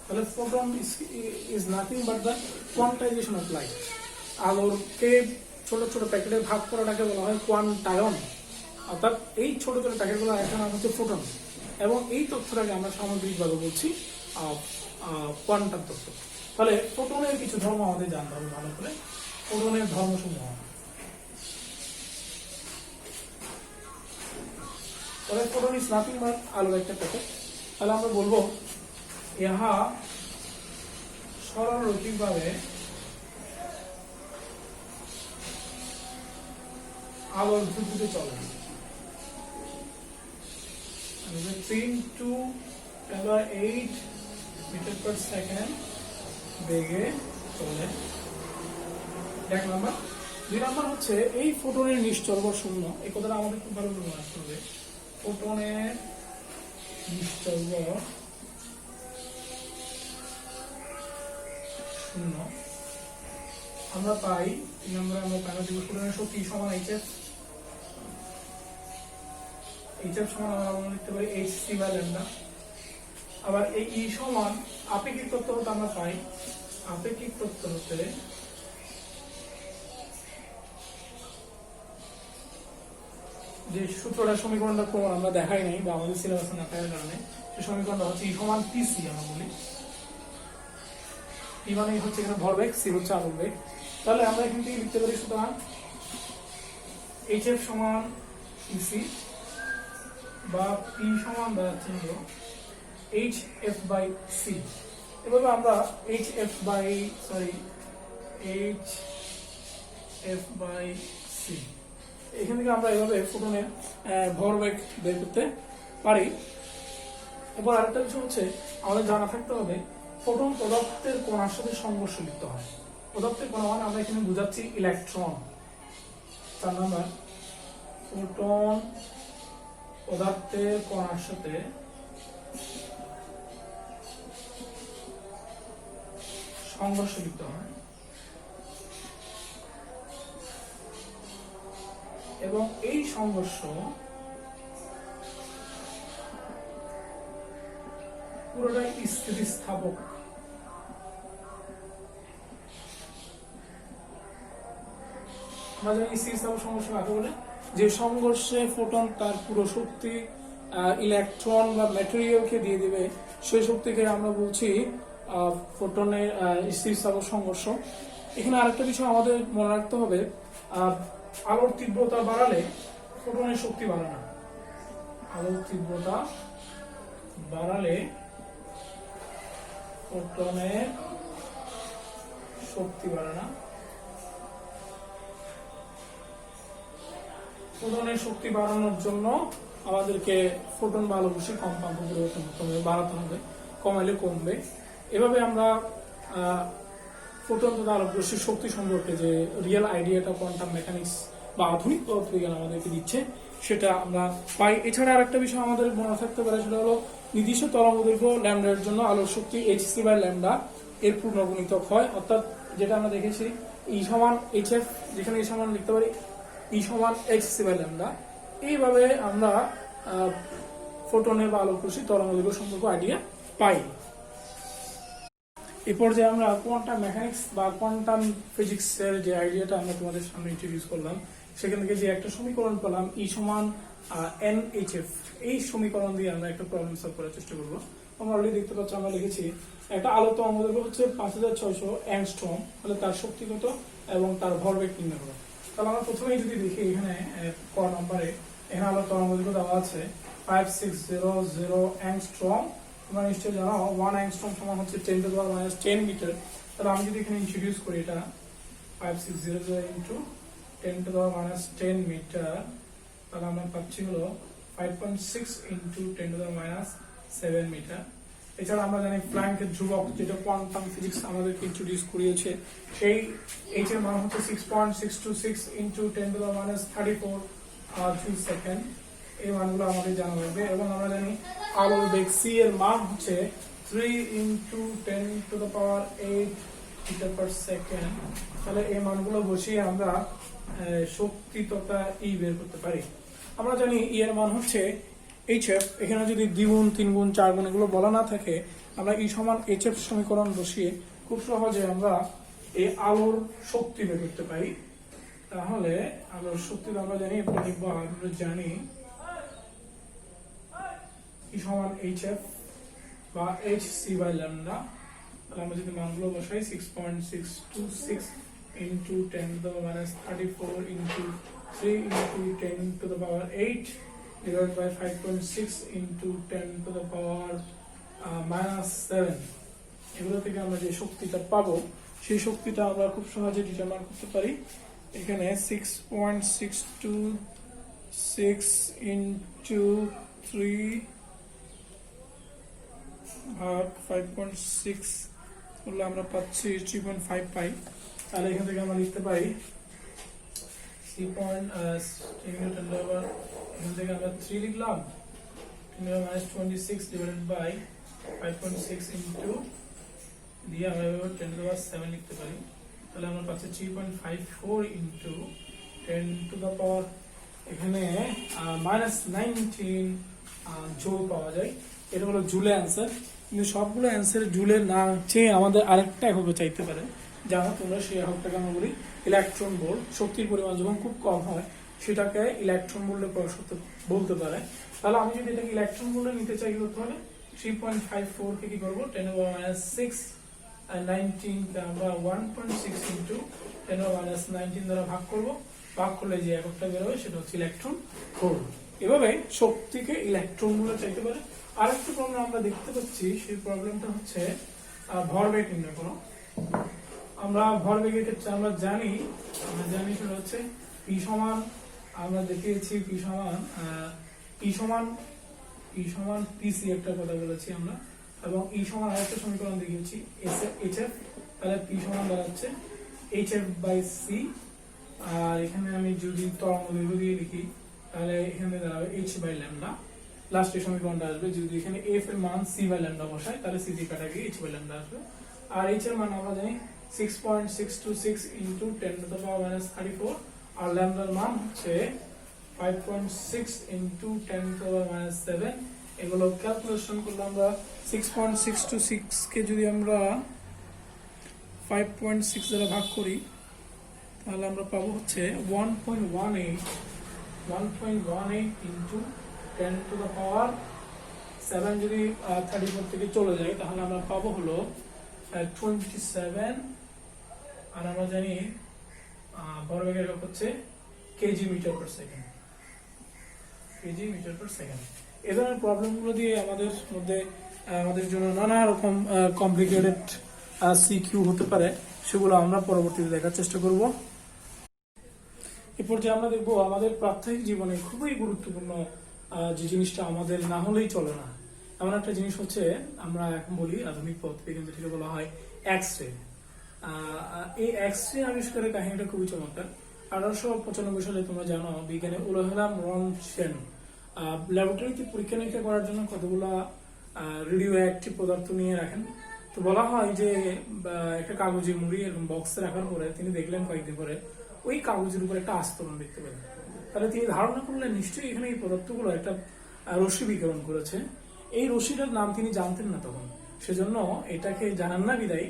তাহলে photon is nothing but the quantisation of light. আলোকে ছোট ছোট প্যাকেটে ভাগ করাটাকে বলা হয় কোয়ান্টায়ন, অর্থাৎ এই ছোট ছোট প্যাকেটগুলো একটা নাম হচ্ছে ফোটন। এবং এই তথ্যটাকে আমরা সামগ্রিকভাবে বলছি কোয়ান্টাম তত্ত্ব। তাহলে ফোটনের কিছু ধর্ম আমাদের জানতে হবে ভালো করে। ফোটনের ধর্মসমূহ, তাহলে ফোটন ইজ নাথিং বাট আলোর একটা প্যাকেট। তাহলে আমরা বলবো ইহা সরলরৈখিকভাবে আলোর দ্রুতিতে চলে, 3 to 8 মিটার পার সেকেন্ড বেগে চলে। এক নাম্বার। দুই নাম্বার হচ্ছে এই ফোটনের নিশ্চল বা শূন্য। এই কথাটা আমাদের খুব ভালো করে মনে রাখতে হবে। ফোটনের নিশ্চল শূন্য আমরা পাই 3 নম্বরে। আমরা পাই ফোটনের শক্তি সমান HF সমান আমরা লিখতে পারি hc বা ল্যাম্ডা। আবার এই E সমান আপেক্ষিক তত্ত্ব হতে আমরা পাই, আপেক্ষিক তত্ত্ব হতে যে সূত্রটা সমীকরণটা প্রমাণ আমরা দেখাই নাই বা আমাদের সিলেবাসে না থাকার কারণে সেই সমীকরণটা হচ্ছে E সমান TC। আমরা বলি E মানে হচ্ছে এখানে ভরবেগ, C হচ্ছে আলোক বেগ। তাহলে আমরা এখান থেকে লিখতে পারি সুতরাং HF সমান TC বা P সমান দাঁড়াচ্ছে HF বাই C। এভাবে আমরা HF বাই C এখান থেকে আমরা এভাবে ফোটনের ভরবেগ বের করতে পারি। এবার আরেকটা বিষয় হচ্ছে আমাদের জানা থাকতে হবে ফোটন পদার্থের কণার সাথে সংঘর্ষ লিপ্ত হয়। পদার্থের কণা মানে আমরা এখানে বুঝাচ্ছি ইলেকট্রন। 4 নাম্বার, ফোটন পদার্থের কণার সাথে সংঘর্ষ লিপ্ত হয় এবং এই সংঘর্ষ পুরোটাই স্থিতিস্থাপক। আমরা জানি স্থিতিস্থাপক সংঘর্ষ কাকে বলে, যে সংঘর্ষে ফোটন তার পুরো শক্তি ইলেকট্রন বা ম্যাটেরিয়ালকে দিয়ে দিবে, সেই শক্তিকে আমরা বলছি ফোটনের স্থিতিস্থাপক সংঘর্ষ। এখানে আরেকটা বিষয় আমাদের মনে রাখতে হবে, আলোর তীব্রতা বাড়ালে ফোটনের শক্তি বাড়ে না। আলোর তীব্রতা বাড়ালে ফোটনের শক্তি বাড়ে না। ফোটনের শক্তি বাড়ানোর জন্য আমাদেরকে ফোটন বা আলোক রশ্মির কম্পাঙ্ক পরিবর্তন করতে হবে, বাড়াতে হবে, কমাইলে কমবে। এভাবে আমরা ফোটন তথা আলোক রশ্মির শক্তি সম্পর্কে যে রিয়েল আইডিয়াটা কোয়ান্টাম মেকানিক্স বা আধুনিক পদার্থবিজ্ঞান আমাদেরকে দিচ্ছে সেটা আমরা পাই। এছাড়া আরেকটা বিষয় আমাদের মনে থাকতে পারে, সেটা হলো নির্দিষ্ট তরঙ্গ দৈর্ঘ্য ল্যামডার জন্য আলোর শক্তি hc/ল্যামডা এর পূর্ণগুণিতক হয়, অর্থাৎ যেটা আমরা দেখেছি E সমান hf, যেখানে E সমান লিখতে পারি E সমান hc/ল্যামডা। এইভাবে আমরা ফোটনের বা আলোক রশ্মির তরঙ্গ দৈর্ঘ্য সম্পর্কে আইডিয়া পাই। এই পর্যায়ে আমরা কোয়ান্টাম মেকানিক্স বা কোয়ান্টাম ফিজিক্সের যে আইডিয়াটা আমরা তোমাদের সামনে ইন্ট্রোডিউস করলাম, সেখান থেকে যে একটা সমীকরণ পেলাম E সমান nhf, এই সমীকরণ দিয়ে আমরা একটা প্রবলেম সলভ করার চেষ্টা করবো। আমরা অলরেডি দেখতে পাচ্ছি, আমরা লিখেছি একটা আলোর তরঙ্গ দৈর্ঘ্য হচ্ছে 5600 অ্যাংস্ট্রম, তাহলে তার শক্তি কত এবং তার ভরবেগ নির্ণয় করো। তাহলে আমরা প্রথমেই যদি দেখি এখানে ক নম্বরে এখানে আলোর তরঙ্গ দৈর্ঘ্য দেওয়া আছে 5600 অ্যাংস্ট্রম। তোমরা নিশ্চয়ই জানো 1 অ্যাংস্ট্রম সমান হচ্ছে 10⁻10 মিটার। তাহলে আমি যদি এখানে ইন্ট্রোডিউস করি এটা 5600 ইন্টু 10⁻10 মিটার, তাহলে আমরা পাচ্ছি হলো 5.6 ইন্টু 10⁻7 মিটার। এছাড়া আমরা জানি প্ল্যাঙ্কের ধ্রুবক, যেটা কোয়ান্টাম ফিজিক্স আমাদেরকে ইন্ট্রোডিউস করিয়েছে, সেই এইচ এর মান হচ্ছে 6.626 ইন্টু 10⁻34 সেকেন্ড। এই মানগুলো আমাদের জানা হবে। এবং আমরা জানি আলোর বেগ c এর মান হচ্ছে 3 ইন্টু 10⁸ মিটার পার সেকেন্ড। তাহলে এই মানগুলো বসিয়ে আমরা শক্তি তথা E বের করতে পারি। আমরা জানি E এর মান হচ্ছে hf, এখানে যদি 2 গুণ 3 গুণ 4 গুণ এগুলো বলা না থাকে, আমরা E সমান hf সমীকরণ বসিয়ে খুব সহজে আমরা এই আলোর শক্তি বের করতে পারি। তাহলে আলোর শক্তি আমরা জানি, আমরা জানি E সমান hf বা hc/ল্যামডা। তাহলে আমরা যদি মানগুলো বসাই 6.626 into 10⁻34 into 3 into 10⁸ divided by 5.6 into 10⁻⁻7, এগুলো থেকে আমরা যে শক্তিটা পাবো সেই শক্তিটা আমরা খুব সহজে ডিটারমাইন করতে পারি। এখানে 6.626 into 3 ভাগ 5.6 করলে আমরা পাচ্ছি 3.5 পাই। তাহলে এখান থেকে আমরা লিখতে পারি এখান থেকে আমরা 3 লিখলাম, 10⁻26 ডিভাইডেড বাই 5.6 ইন্টু দিয়ে আমরা 10⁻7 লিখতে পারি। তাহলে আমরা পাচ্ছি 3.54 ইন্টু 10⁻, এখানে -19 জুল পাওয়া যায়। এটা হলো জুলে অ্যান্সার। কিন্তু সবগুলো অ্যান্সার জুলে না চেয়ে আমাদের আরেকটা এককে চাইতে পারে, যারা তোমরা সেই এককটাকে আমরা বলি ইলেকট্রন ভোল্ট। শক্তির পরিমাণ যখন খুব কম হয় সেটাকে ইলেকট্রন ভোল্টে প্রকাশ করতে বলতে পারে। তাহলে আমি যদি এটাকে ইলেকট্রন ভোল্টে নিতে চাই, তাহলে 3.54 কে কি করবো 10⁻6 আর 19 কে আমরা 1.6 ইন্টু 10⁻19 দ্বারা ভাগ করবো। ভাগ করলে যে এককটা বেরোবে সেটা হচ্ছে ইলেকট্রন ভোল্ট। এভাবে শক্তিকে ইলেকট্রন ভোল্টে চাইতে পারে। আরেকটা প্রবলেম আমরা দেখতে পাচ্ছি, সেই প্রবলেমটা হচ্ছে ভরবেগ নির্ণয় করো। আমরা ভরবেগের ক্ষেত্রে আমরা জানি সেটা হচ্ছে P সমান, আমরা দেখিয়েছি P সমান PC একটা কথা বলেছি আমরা, এবং E সমান আরেকটা সমীকরণ দেখিয়েছি hf। তাহলে P সমান দাঁড়াচ্ছে hf/c। আর এখানে আমি যদি তরঙ্গ দৈর্ঘ্য দিয়ে লিখি তাহলে এখানে দাঁড়াবে h/ল্যামডা। লাস্টের সমীকরণটা আসবে যদি এখানে f এর মান c/ল্যামডা বসাই, তাহলে c দিয়ে কাটা গিয়ে h/ল্যামডা আসবে। আর h এর মান আমরা জানি 6.626 ইন্টু 10⁻34, আর ল্যামডার মান হচ্ছে 5.6 ইন্টু 10⁻7। এগুলো ক্যালকুলেশন করলে আমরা 6.626 কে যদি আমরা 5.6 দ্বারা ভাগ করি তাহলে আমরা পাবো হচ্ছে 1.18 ইন্টু 10⁻7। যদি 34 থেকে চলে যায় তাহলে আমরা পাবো হলো 27। আর আমরা জানি ভরবেগের একক হচ্ছে কেজি মিটার পার সেকেন্ড। এই ধরনের প্রবলেমগুলো দিয়ে আমাদের জন্য নানা রকম কমপ্লিকেটেড সিকিউ হতে পারে, সেগুলো আমরা পরবর্তীতে দেখার চেষ্টা করব। এরপর যে আমরা দেখবো আমাদের প্রাত্যহিক জীবনে খুবই গুরুত্বপূর্ণ যে জিনিসটা আমাদের না হলেই চলে না, এমন একটা জিনিস হচ্ছে আমরা এখন বলি আধুনিক পদার্থবিজ্ঞান, যেটাকে বলা হয় এক্স রে। এই এক্স রে আবিষ্কারের কাহিনীটা খুবই চমৎকার। 1895 সালে তোমরা জানো বিজ্ঞানী উলহেলাম রনশেন ল্যাবরেটরিতে পরীক্ষা নিরীক্ষা করার জন্য কতগুলা রেডিও অ্যাক্টিভ পদার্থ নিয়ে রাখেন। তো বলা হয় যে একটা কাগজে মুড়ি এরকম বক্সে রাখার পরে তিনি দেখলেন কয়েকদিন পরে ওই কাগজের উপর একটা আস্তরণ দেখতে পেলেন। তাহলে তিনি ধারণা করলেন নিশ্চয়ই এখানে এই পদার্থগুলো একটা রশ্মি বিকিরণ করেছে। এই রশ্মিটার নাম তিনি জানতেন না তখন, সেজন্য এটাকে জানান না বিদায়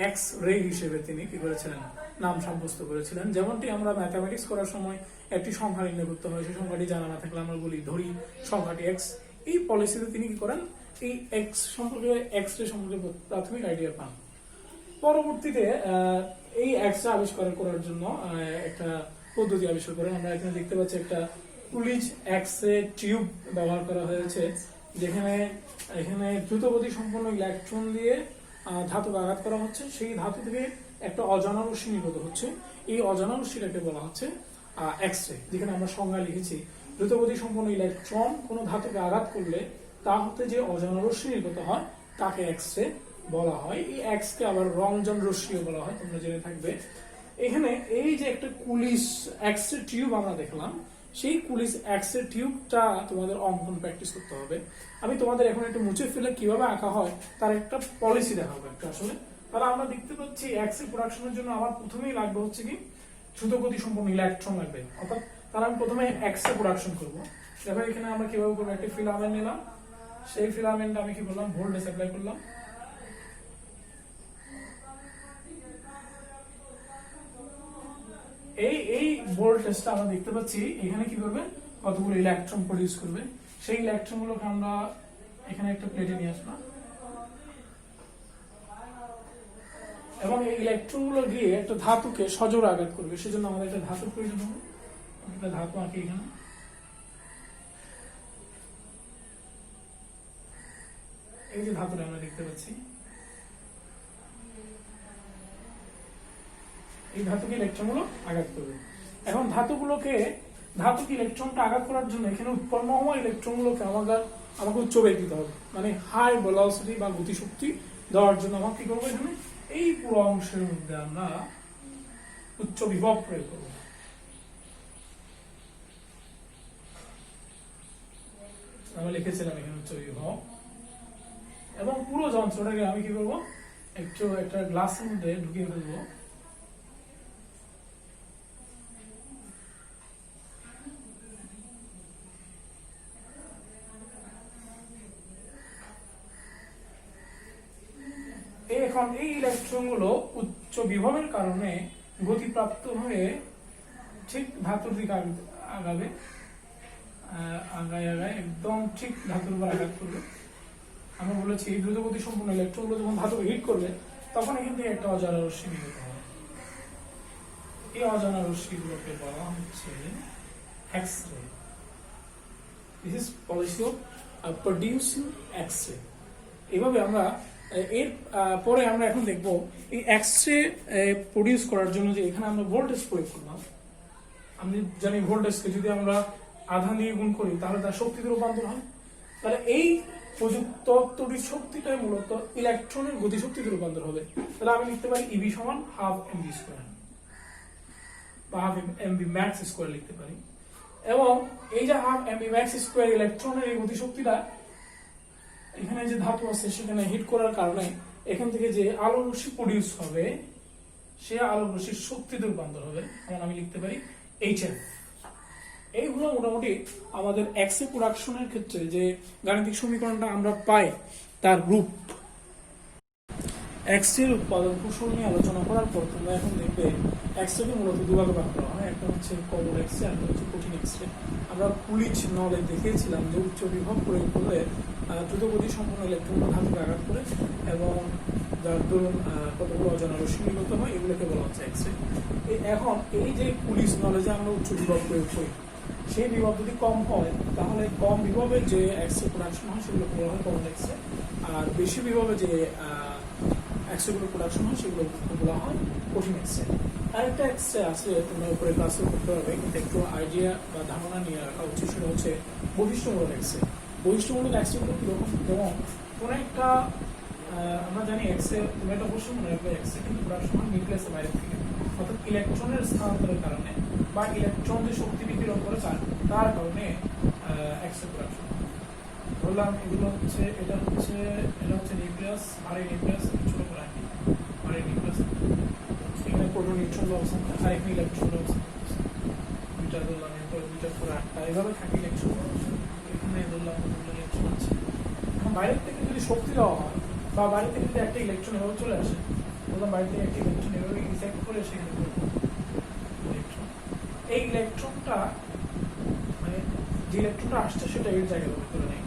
এক্স রে হিসেবে তিনি কি করেছিলেন, নাম সাব্যস্ত করেছিলেন। যেমনটি আমরা ম্যাথামেটিক্স করার সময় একটি সংখ্যা নির্ণয় করতে হয়, সেই সংখ্যাটি জানা না থাকলে আমরা বলি ধরি সংখ্যাটি এক্স। এই পলিসিতে তিনি কি করেন, এই এক্স সম্পর্কে এক্স রে সম্পর্কে প্রাথমিক আইডিয়া পান। পরবর্তীতে এই এক্স রে আবিষ্কার করার জন্য একটা পদ্ধতি আবিষ্কার করেন। আমরা এখানে দেখতে পাচ্ছি একটা কুলিজ এক্স রে টিউব ব্যবহার করা হয়েছে, যেখানে এখানে দ্রুতগতি সম্পন্ন ইলেকট্রন দিয়ে ধাতুকে আঘাত করা হচ্ছে। সেই ধাতু থেকে একটা অজানা রশ্মি নির্গত হচ্ছে। এই অজানা রশ্মিটাকে বলা হচ্ছে এক্স রে, যেখানে আমরা সংজ্ঞা লিখেছি দ্রুতগতি সম্পন্ন ইলেকট্রন কোনো ধাতুকে আঘাত করলে তা হতে যে অজানা রশ্মি নির্গত হয় তাকে এক্স রে বলা হয়। এই এক্স কে আবার রঞ্জন রশ্মিও বলা হয়, তোমরা জেনে থাকবে। এখানে এই যে একটা কুলিশ এক্স রে টিউব আমরা দেখলাম, সেই কুলিশ এক্স রে টিউবটা তোমাদের অঙ্কন প্র্যাকটিস করতে হবে। আমি তোমাদের এখন একটু মুছে ফেলে কিভাবে আঁকা হয় তার একটা পলিসি দেখাবো একটা আসলে। তাহলে আমরা দেখতে পাচ্ছি এক্স রে প্রোডাকশনের জন্য আমার প্রথমেই লাগবে হচ্ছে কি দ্রুতগতি সম্পন্ন ইলেকট্রন লাগবে, অর্থাৎ তাহলে আমি প্রথমে এক্স রে প্রোডাকশন করবো। দেখো এখানে আমরা কিভাবে করবো, একটা ফিলামেন্ট নিলাম, সেই ফিলামেন্টে আমি কি করলাম, ভোল্টেজ অ্যাপ্লাই করলাম। এই ভোল্টেজটা আমরা দেখতে পাচ্ছি এখানে কি করবে, কতগুলো ইলেকট্রন প্রডিউস করবে। সেই ইলেকট্রন গুলোকে আমরা এখানে একটা প্লেটে নিয়ে আসলাম এবং এই ইলেকট্রন গুলো গিয়ে একটা ধাতুকে সজোরে আঘাত করবে। সেজন্য আমাদের একটা ধাতুর প্রয়োজন হবে। একটা ধাতু আঁকি এখানে। এই যে ধাতুটা আমরা দেখতে পাচ্ছি, এই ধাতুকে ইলেকট্রন গুলো আঘাত করবে। এখন ধাতুকে ইলেকট্রনটা আঘাত করার জন্য এখানে উৎপন্ন হওয়া ইলেকট্রন গুলোকে আমাকে উচ্চ বেগ দিতে হবে, মানে হাই ভেলোসিটি বা গতিশক্তি দেওয়ার জন্য আমাকে কি করবো, এখানে এই পুরো অংশের মধ্যে আমরা উচ্চ বিভব প্রয়োগ করবো। আমরা লিখেছিলাম এখানে উচ্চ বিভব, এবং পুরো যন্ত্রটাকে আমি কি করবো, একটা গ্লাসের মধ্যে ঢুকিয়ে ফেলবো। এখন এই ইলেকট্রন গুলো উচ্চ বিভবের কারণে গতিপ্রাপ্ত হয়ে ঠিক ধাতুর দিকে আগাবে, আগায় একদম ঠিক ধাতুর উপর আঘাত করবে। আমরা বলেছি দ্রুতগতি সম্পন্ন ইলেকট্রন গুলো যখন ধাতুকে হিট করবে তখন এখান থেকে একটা অজানা রশ্মি নির্গত হবে। এই অজানা রশ্মি গুলোকে বলা হচ্ছে X ray. This is policy of producing X ray. এইভাবে আমরা এর পরে আমরা এখন দেখবো এই এক্স রে প্রডিউস করার জন্য যে এখানে আমরা ভোল্টেজ প্রয়োগ করলাম। আমি জানি ভোল্টেজকে যদি আমরা আধান দিয়ে গুণ করি তাহলে তার শক্তিতে রূপান্তর হয়। তাহলে এই প্রযুক্ত তড়িৎ শক্তিটাই মূলত ইলেকট্রনের গতিশক্তিতে রূপান্তর হবে। তাহলে আমি লিখতে পারি ইবি সমান হাফ এমবি স্কোয়ার বা হাফ এমবি ম্যাক্স স্কোয়ার লিখতে পারি। এবং এই যে হাফ এমবি ম্যাক্স স্কোয়ার ইলেকট্রনের এই গতিশক্তিটা এখানে যে ধাতু আছে সেখানে হিট করার কারণে এখান থেকে যে আলো রশ্মি প্রডিউস হবে সে আলো রশ্মির শক্তিতে রূপান্তর হবে। এখন আমি লিখতে পারি এইচএফ। এইগুলো মোটামুটি আমাদের এক্স রে প্রোডাকশনের ক্ষেত্রে যে গাণিতিক সমীকরণটা আমরা পাই তার রূপ। এক্স রে উৎপাদন কৌশল নিয়ে আলোচনা করার পর তোমরা এখন দেখবে এক্স রে মূলত দুভাগে ভাগ করা হয়, একটা হচ্ছে কমন এক্স রে, একটা হচ্ছে কঠিন এক্স রে। আমরা কুলিজ নলে দেখিয়েছিলাম যে উচ্চ বিভব প্রয়োগ করলে দ্রুতগতি সম্পন্ন ইলেকট্রন ধাতুকে আঘাত করে এবং যার দরুন কতগুলো অজানা রশ্মি নির্গত হয়, এগুলোকে বলা হচ্ছে এক্স রে। এখন এই যে কুলিজ নলেজে আমরা উচ্চ বিভব প্রয়োগ করি, সেই বিভব যদি কম হয় তাহলে কম বিভবের যে এক্স রে প্রোডাকশন হয় সেগুলোকে বলা হয় কমন এক্স রে, আর বেশি বিভবে যে এক্স রে গুলো প্রোডাকশন হয় সেগুলো বলা হয় কঠিন এক্স রে। আরেকটা এক্স রে আছে, তোমরা উপরে ক্লাসে করতে পারবে, কিন্তু একটু আইডিয়া বা ধারণা নিয়ে রাখা উচিত। সেটা হচ্ছে বৈশিষ্ট্যমূলক এক্স রে। বৈশিষ্ট্যমূলক এক্স রে গুলো কিরকম, যেমন কোন একটা আমরা জানি এক্স রে তুমি একটা বৈশিষ্ট্য মনে রাখবে, এক্স রে কিন্তু প্রোডাকশন হয় নিউক্লিয়াসের বাইরে থেকে, অর্থাৎ ইলেকট্রনের স্থানান্তরের কারণে বা ইলেকট্রন যে শক্তি বিকিরণ করে তার কারণে এক্স রে প্রোডাকশন। বললাম এগুলো হচ্ছে এটা হচ্ছে নিউক্লিয়াস, আর এই নিউক্লিয়াস ছোট করে রাখি, আর এই নিউক্লিয়াস এখানে প্রোটন নিউট্রন অবস্থান করে, আর এখানে ইলেকট্রন অবস্থান করছে। দুইটা ধরলাম, এরপর দুইটা করে আটটা, এভাবে থাকে ইলেকট্রন। এখানে ধরলাম ইলেকট্রন আছে। এখন বাইরের থেকে যদি শক্তি দেওয়া হয় বা বাইরে থেকে যদি একটা ইলেকট্রন এভাবে চলে আসে, বললাম বাইরে থেকে একটা ইলেকট্রন এভাবে ইনজেক্ট করে সেখানে ইলেকট্রন, এই ইলেকট্রনটা মানে যে ইলেকট্রনটা আসছে সেটা এর জায়গায় দখল করে নেয়।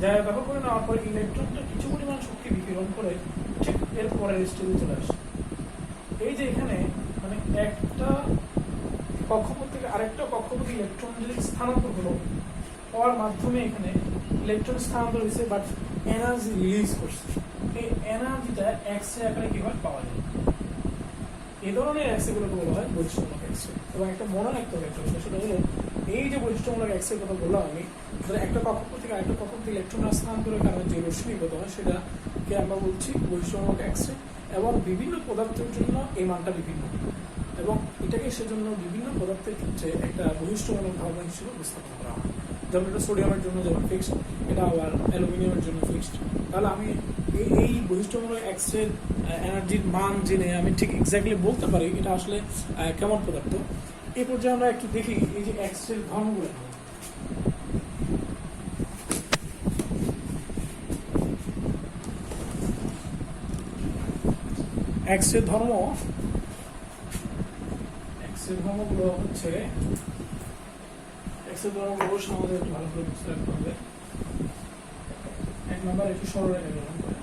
জায়গা দখল করে নেওয়ার পরে ইলেকট্রনটা কিছু পরিমাণ শক্তি বিকিরণ করে ঠিক এর পরের স্টেজে চলে আসে। এই যে এখানে মানে একটা কক্ষপথ থেকে আরেকটা কক্ষপথে ইলেকট্রন যে স্থানান্তর হলো, হওয়ার মাধ্যমে এখানে ইলেকট্রন স্থানান্তর হয়েছে, বাট এনার্জি রিলিজ করছে। এই এনার্জিটা এক্স রে আকারে কিভাবে পাওয়া যায়? এই ধরনের এক্স রে গুলোকে বলা হয় বৈশিষ্ট্যমূলক এক্স রে। এবং একটা মনে রাখতে হবে একটা বিষয়, সেটা হলো এই যে বৈশিষ্ট্যমূলক এক্স রে কথা বললাম আমি, একটা কক্ষপথ থেকে আরেকটা কক্ষপথে ইলেকট্রন স্থানান্তরের কারণে যে রশ্মি নির্গত হয় সেটাকে আমরা বলছি বৈশিষ্ট্যমূলক এক্স রে। এবং বিভিন্ন পদার্থের জন্য এই মানটা বিভিন্ন, এবং এটাকে সেজন্য বিভিন্ন পদার্থের ক্ষেত্রে একটা বৈশিষ্ট্যমূলক ধারণা হিসেবে উপস্থাপন করা হয়। যেমন এটা সোডিয়ামের জন্য যেমন ফিক্সড, এটা আবার অ্যালুমিনিয়ামের জন্য ফিক্সড। তাহলে আমি এই বৈশিষ্ট্যমূলক এক্স রে এনার্জির মান জেনে আমি ঠিক এক্স্যাক্টলি বলতে পারি এটা আসলে কেমন পদার্থ। এই পর্যায়ে আমরা একটু দেখি এই যে এক্স রে ধর্মগুলো। এক্স রে ধর্মগুলো হচ্ছে, এক্স রে ধর্মগুলো আমাদের একটু ভালো করে বুঝতে রাখতে হবে। এক নম্বর একটু সরলরেখা গ্রহণ করে,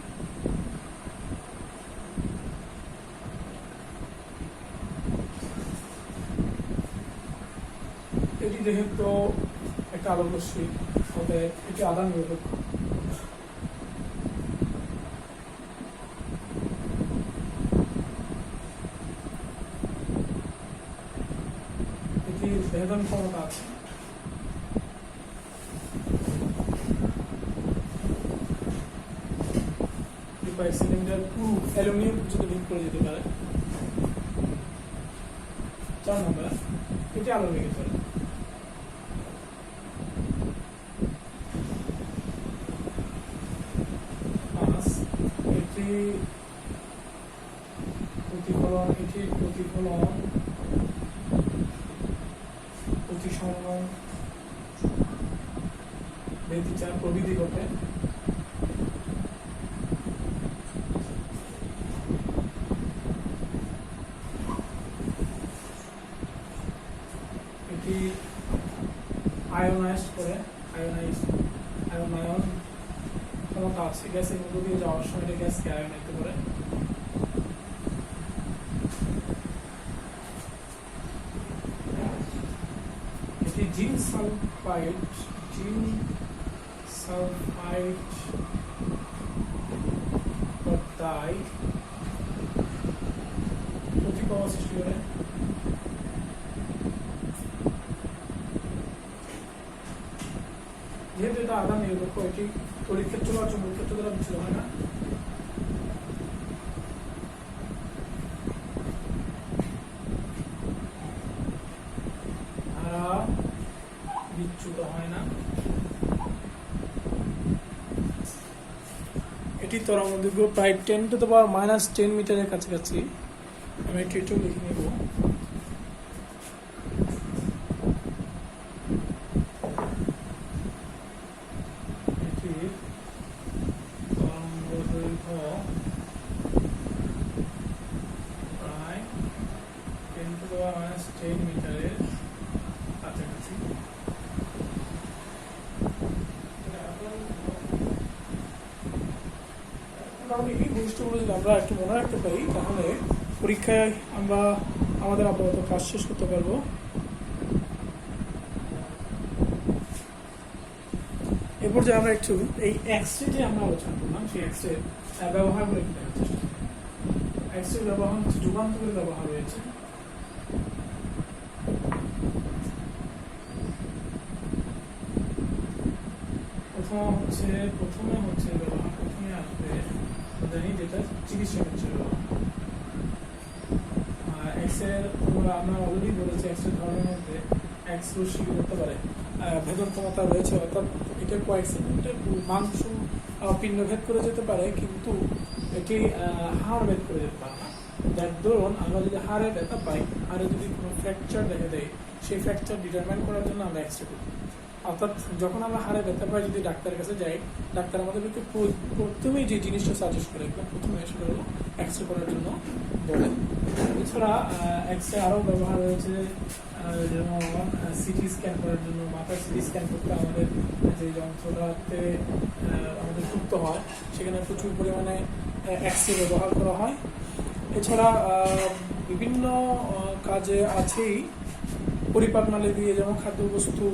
এটি যেহেতু একটা আলোক রশ্মি, অতএব এটি আধান নিরপেক্ষ। এটির ভেদন ক্ষমতা আছে। সিলিন্ডার পুরো অ্যালুমিনিয়াম পর্যন্ত লিঙ্ক করে যেতে পারে। 4 নম্বর, এটি আলো লেগে চলে। এটি প্রতিফলন, প্রতিসরণ, ব্যতিচার প্রভৃতি ঘটে। এটি আয়োনাইজ করে, আয়ন ক্ষমতা আছে। গ্যাসের মধ্য দিয়ে যাওয়ার সময় এটা গ্যাসকে আয়োনাইজ করে। এটি জিঙ্ক সালফাইড পর্দায় প্রতিপ্রবাহ সৃষ্টি করে। যেহেতু এটা আধান নিরপেক্ষ, এটি তড়িৎ ক্ষেত্র বা চুম্বক ক্ষেত্র দ্বারা বিচ্যুত হয় না। এটি তরঙ্গ দৈর্ঘ্য প্রায় 10⁻⁻10 মিটারের কাছাকাছি। আমি এটি একটু লিখে নেব। এটির তরঙ্গ দৈর্ঘ্য প্রায় 10⁻⁻10 মিটারের কাছাকাছি। এই বৈশিষ্ট্যগুলো যদি আমরা একটু মনে রাখতে পারি, তাহলে পরীক্ষায় আমরা আমাদের আপাতত কাজ শেষ করতে পারবো। এরপর যে আমরা একটু এই এক্স-রে যে আমরা আলোচনা করলাম, সেই এক্স-রে ব্যবহার করে দেখার চেষ্টা করি। এক্স-রে ব্যবহার হচ্ছে যুগান্তরের ব্যবহার রয়েছে। প্রথমে আসবে যেটা চিকিৎসা ক্ষেত্রে ব্যবহার। এর আমরা অলরেডি বলেছি এক্স এর ধরনের মধ্যে এক্স রশ্মি করতে পারে ভেদন ক্ষমতা রয়েছে, অর্থাৎ এটা কয়েক সেকেন্ডে মাংস পিণ্ড ভেদ করে যেতে পারে, কিন্তু এটি হাড় ভেদ করে যেতে পারে না। যার ধরুন আমরা যদি হাড়ে ব্যথা পাই, হাড়ে যদি কোনো ফ্র্যাকচার দেখা দেয়, সেই ফ্র্যাকচার ডিটারমাইন করার জন্য আমরা এক্স রে করি। অর্থাৎ যখন আমরা হাড়ে ব্যথা পাই, যদি ডাক্তারের কাছে যাই, ডাক্তার আমাদেরকে প্রথমেই যে জিনিসটা সাজেস্ট করে, প্রথমে সেটা হলো এক্স রে করার জন্য বলেন। এছাড়া এক্স রে আরও ব্যবহার রয়েছে, যেমন সিটি স্ক্যান করার জন্য। মাথার সিটি স্ক্যান করতে আমাদের যে যন্ত্রটাতে আমাদের যুক্ত হয়, সেখানে প্রচুর পরিমাণে এক্স রে ব্যবহার করা হয়। এছাড়া বিভিন্ন কাজে আছেই পরিপাক নালী দিয়ে, যেমন খাদ্যবস্তু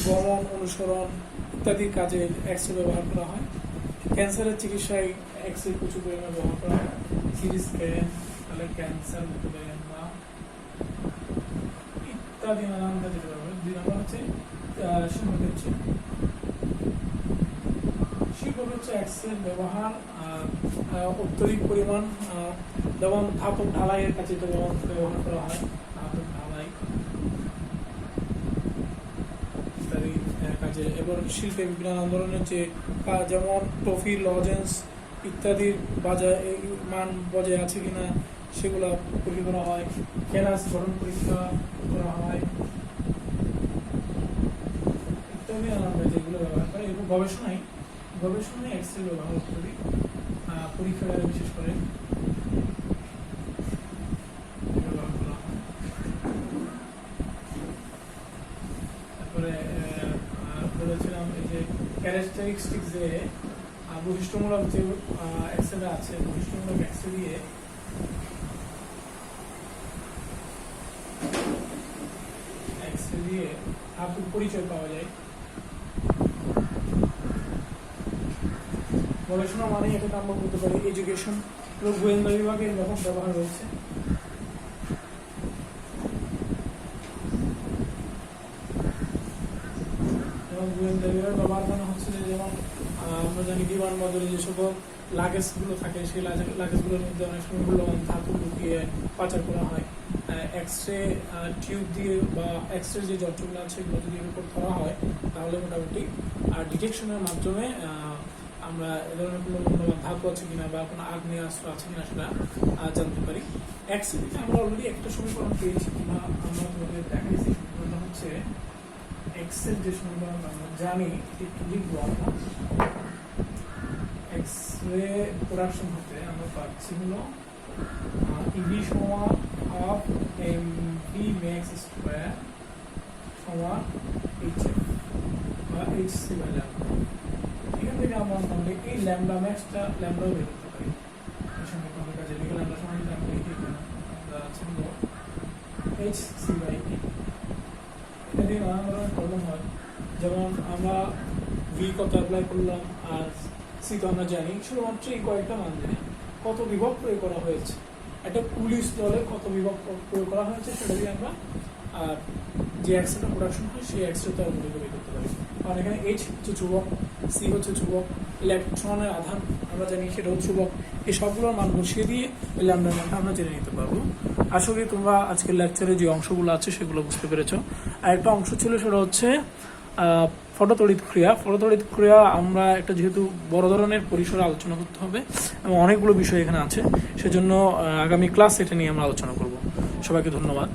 গমন অনুসরণ ইত্যাদি কাজে এক্স রে ব্যবহার করা হয়। ক্যান্সারের চিকিৎসায় এক্স রে প্রচুর পরিমাণে ব্যবহার করা হয়। সিটি স্ক্যান, তাহলে ক্যান্সার বলতে পারেন বা ইত্যাদি নানান কাজে ব্যবহার হয়। 2 নম্বর হচ্ছে শিল্পক্ষেত্রে। শিল্পক্ষেত্রে এক্স রে ব্যবহার অত্যধিক পরিমাণ, যেমন ধাতব ঢালাইয়ের কাছে ব্যবহার করা হয়। ধাতব ঢালাই ইত্যাদি কাজে, এবং শিল্পে বিভিন্ন ধরনের যে যেমন ট্রফি, লজেন্স ইত্যাদির মান বজায় আছে কিনা সেগুলো পরীক্ষা করা হয়। ক্যালাস গঠন পরীক্ষা করা হয় ইত্যাদি নানান কাজে এগুলো ব্যবহার করে। এবং গবেষণায় এক্স রে ব্যবহার করি, পরীক্ষাগারে বিশেষ করে ব্যবহার করা হয়। তারপরে বলেছিলাম এই যে ক্যারেক্টারিস্টিক যে বৈশিষ্ট্যমূলক যে এক্স রে আছে, বৈশিষ্ট্যমূলক এক্স রে দিয়ে ধাতুর পরিচয় পাওয়া যায়। গবেষণা মানে এটাকে আমরা বলতে পারি এডুকেশন। গোয়েন্দা বিভাগের ব্যাপক ব্যবহার রয়েছে। এবং গোয়েন্দা বিভাগের ব্যবহার মানে হচ্ছে যে, যেমন আমরা জানি বিমানবন্দরে যে সকল লাগেজগুলো থাকে, সেই লাগেজগুলোর মধ্যে অনেক সময় মূল্যবান ধাতু ঢুকিয়ে পাচার করা হয়। এক্স রে টিউব দিয়ে বা এক্স রে যে যন্ত্রগুলো আছে সেগুলো যদি এর উপর ধরা হয়, তাহলে মোটামুটি ডিটেকশনের মাধ্যমে আমরা এ ধরনের কোনো মূল্যবান ধাতু আছে কিনা বা কোনো আগ্নেয়াস্ত্র আছে কিনা সেটা জানতে পারি। এক্স রে থেকে আমরা অলরেডি একটা সমীকরণ পেয়েছি, কিংবা আমরা তোমাদের দেখাইছি। সেটা হচ্ছে এক্স এর যে সমীকরণ আমরা জানি, একটু লিখবো আমরা। এক্স রে প্রোডাকশন হতে আমরা পাচ্ছি হলো ইবি সমান half M B max square সমান এইচএফ বা এইচ সি বাই ল্যাম্ডা। এখান থেকে আমরা মোটামুটি এই ল্যাম্ডা ম্যাক্সটা ল্যাম্ডাও বের করতে পারি। এই সমীকরণের কাজে লিখে ল্যাম্ডা সমান যদি আমরা লিখি, আমরা আছে হলো এইচ সি বাই ই। এটা দিয়ে নানা ধরনের প্রবলেম হয়, যেমন আমরা ভি কত অ্যাপ্লাই করলাম আর সি তো আমরা জানি, শুধুমাত্র এই কয়েকটা মান জানি। কত বিভব প্রয়োগ করা হয়েছে, একটা পুলিশ দলে কত বিভব প্রয়োগ করা হয়েছে সেটা দিয়ে আমরা যে এক্সরেটা প্রোডাকশন হয় সেই এক্সরেটা আমরা বের করতে পারি। কারণ এখানে এইচ হচ্ছে ধ্রুবক, সি হচ্ছে ধ্রুবক, ইলেকট্রনের আধান আমরা জানি সেটাও ধ্রুবক। এই সবগুলোর মান বসিয়ে দিয়ে এই ল্যাম্ডার মানটা আমরা জেনে নিতে পারবো। আশা করি তোমরা আজকের লেকচারে যে অংশগুলো আছে সেগুলো বুঝতে পেরেছো। আর একটা অংশ ছিল, সেটা হচ্ছে ফটোতড়িৎ ক্রিয়া। ফটোতড়িৎ ক্রিয়া আমরা একটা যেহেতু বড় ধরনের পরিসরে আলোচনা করতে হবে এবং অনেকগুলো বিষয় এখানে আছে, সেজন্য আগামী ক্লাস এটা নিয়ে আমরা আলোচনা করব। সবাইকে ধন্যবাদ।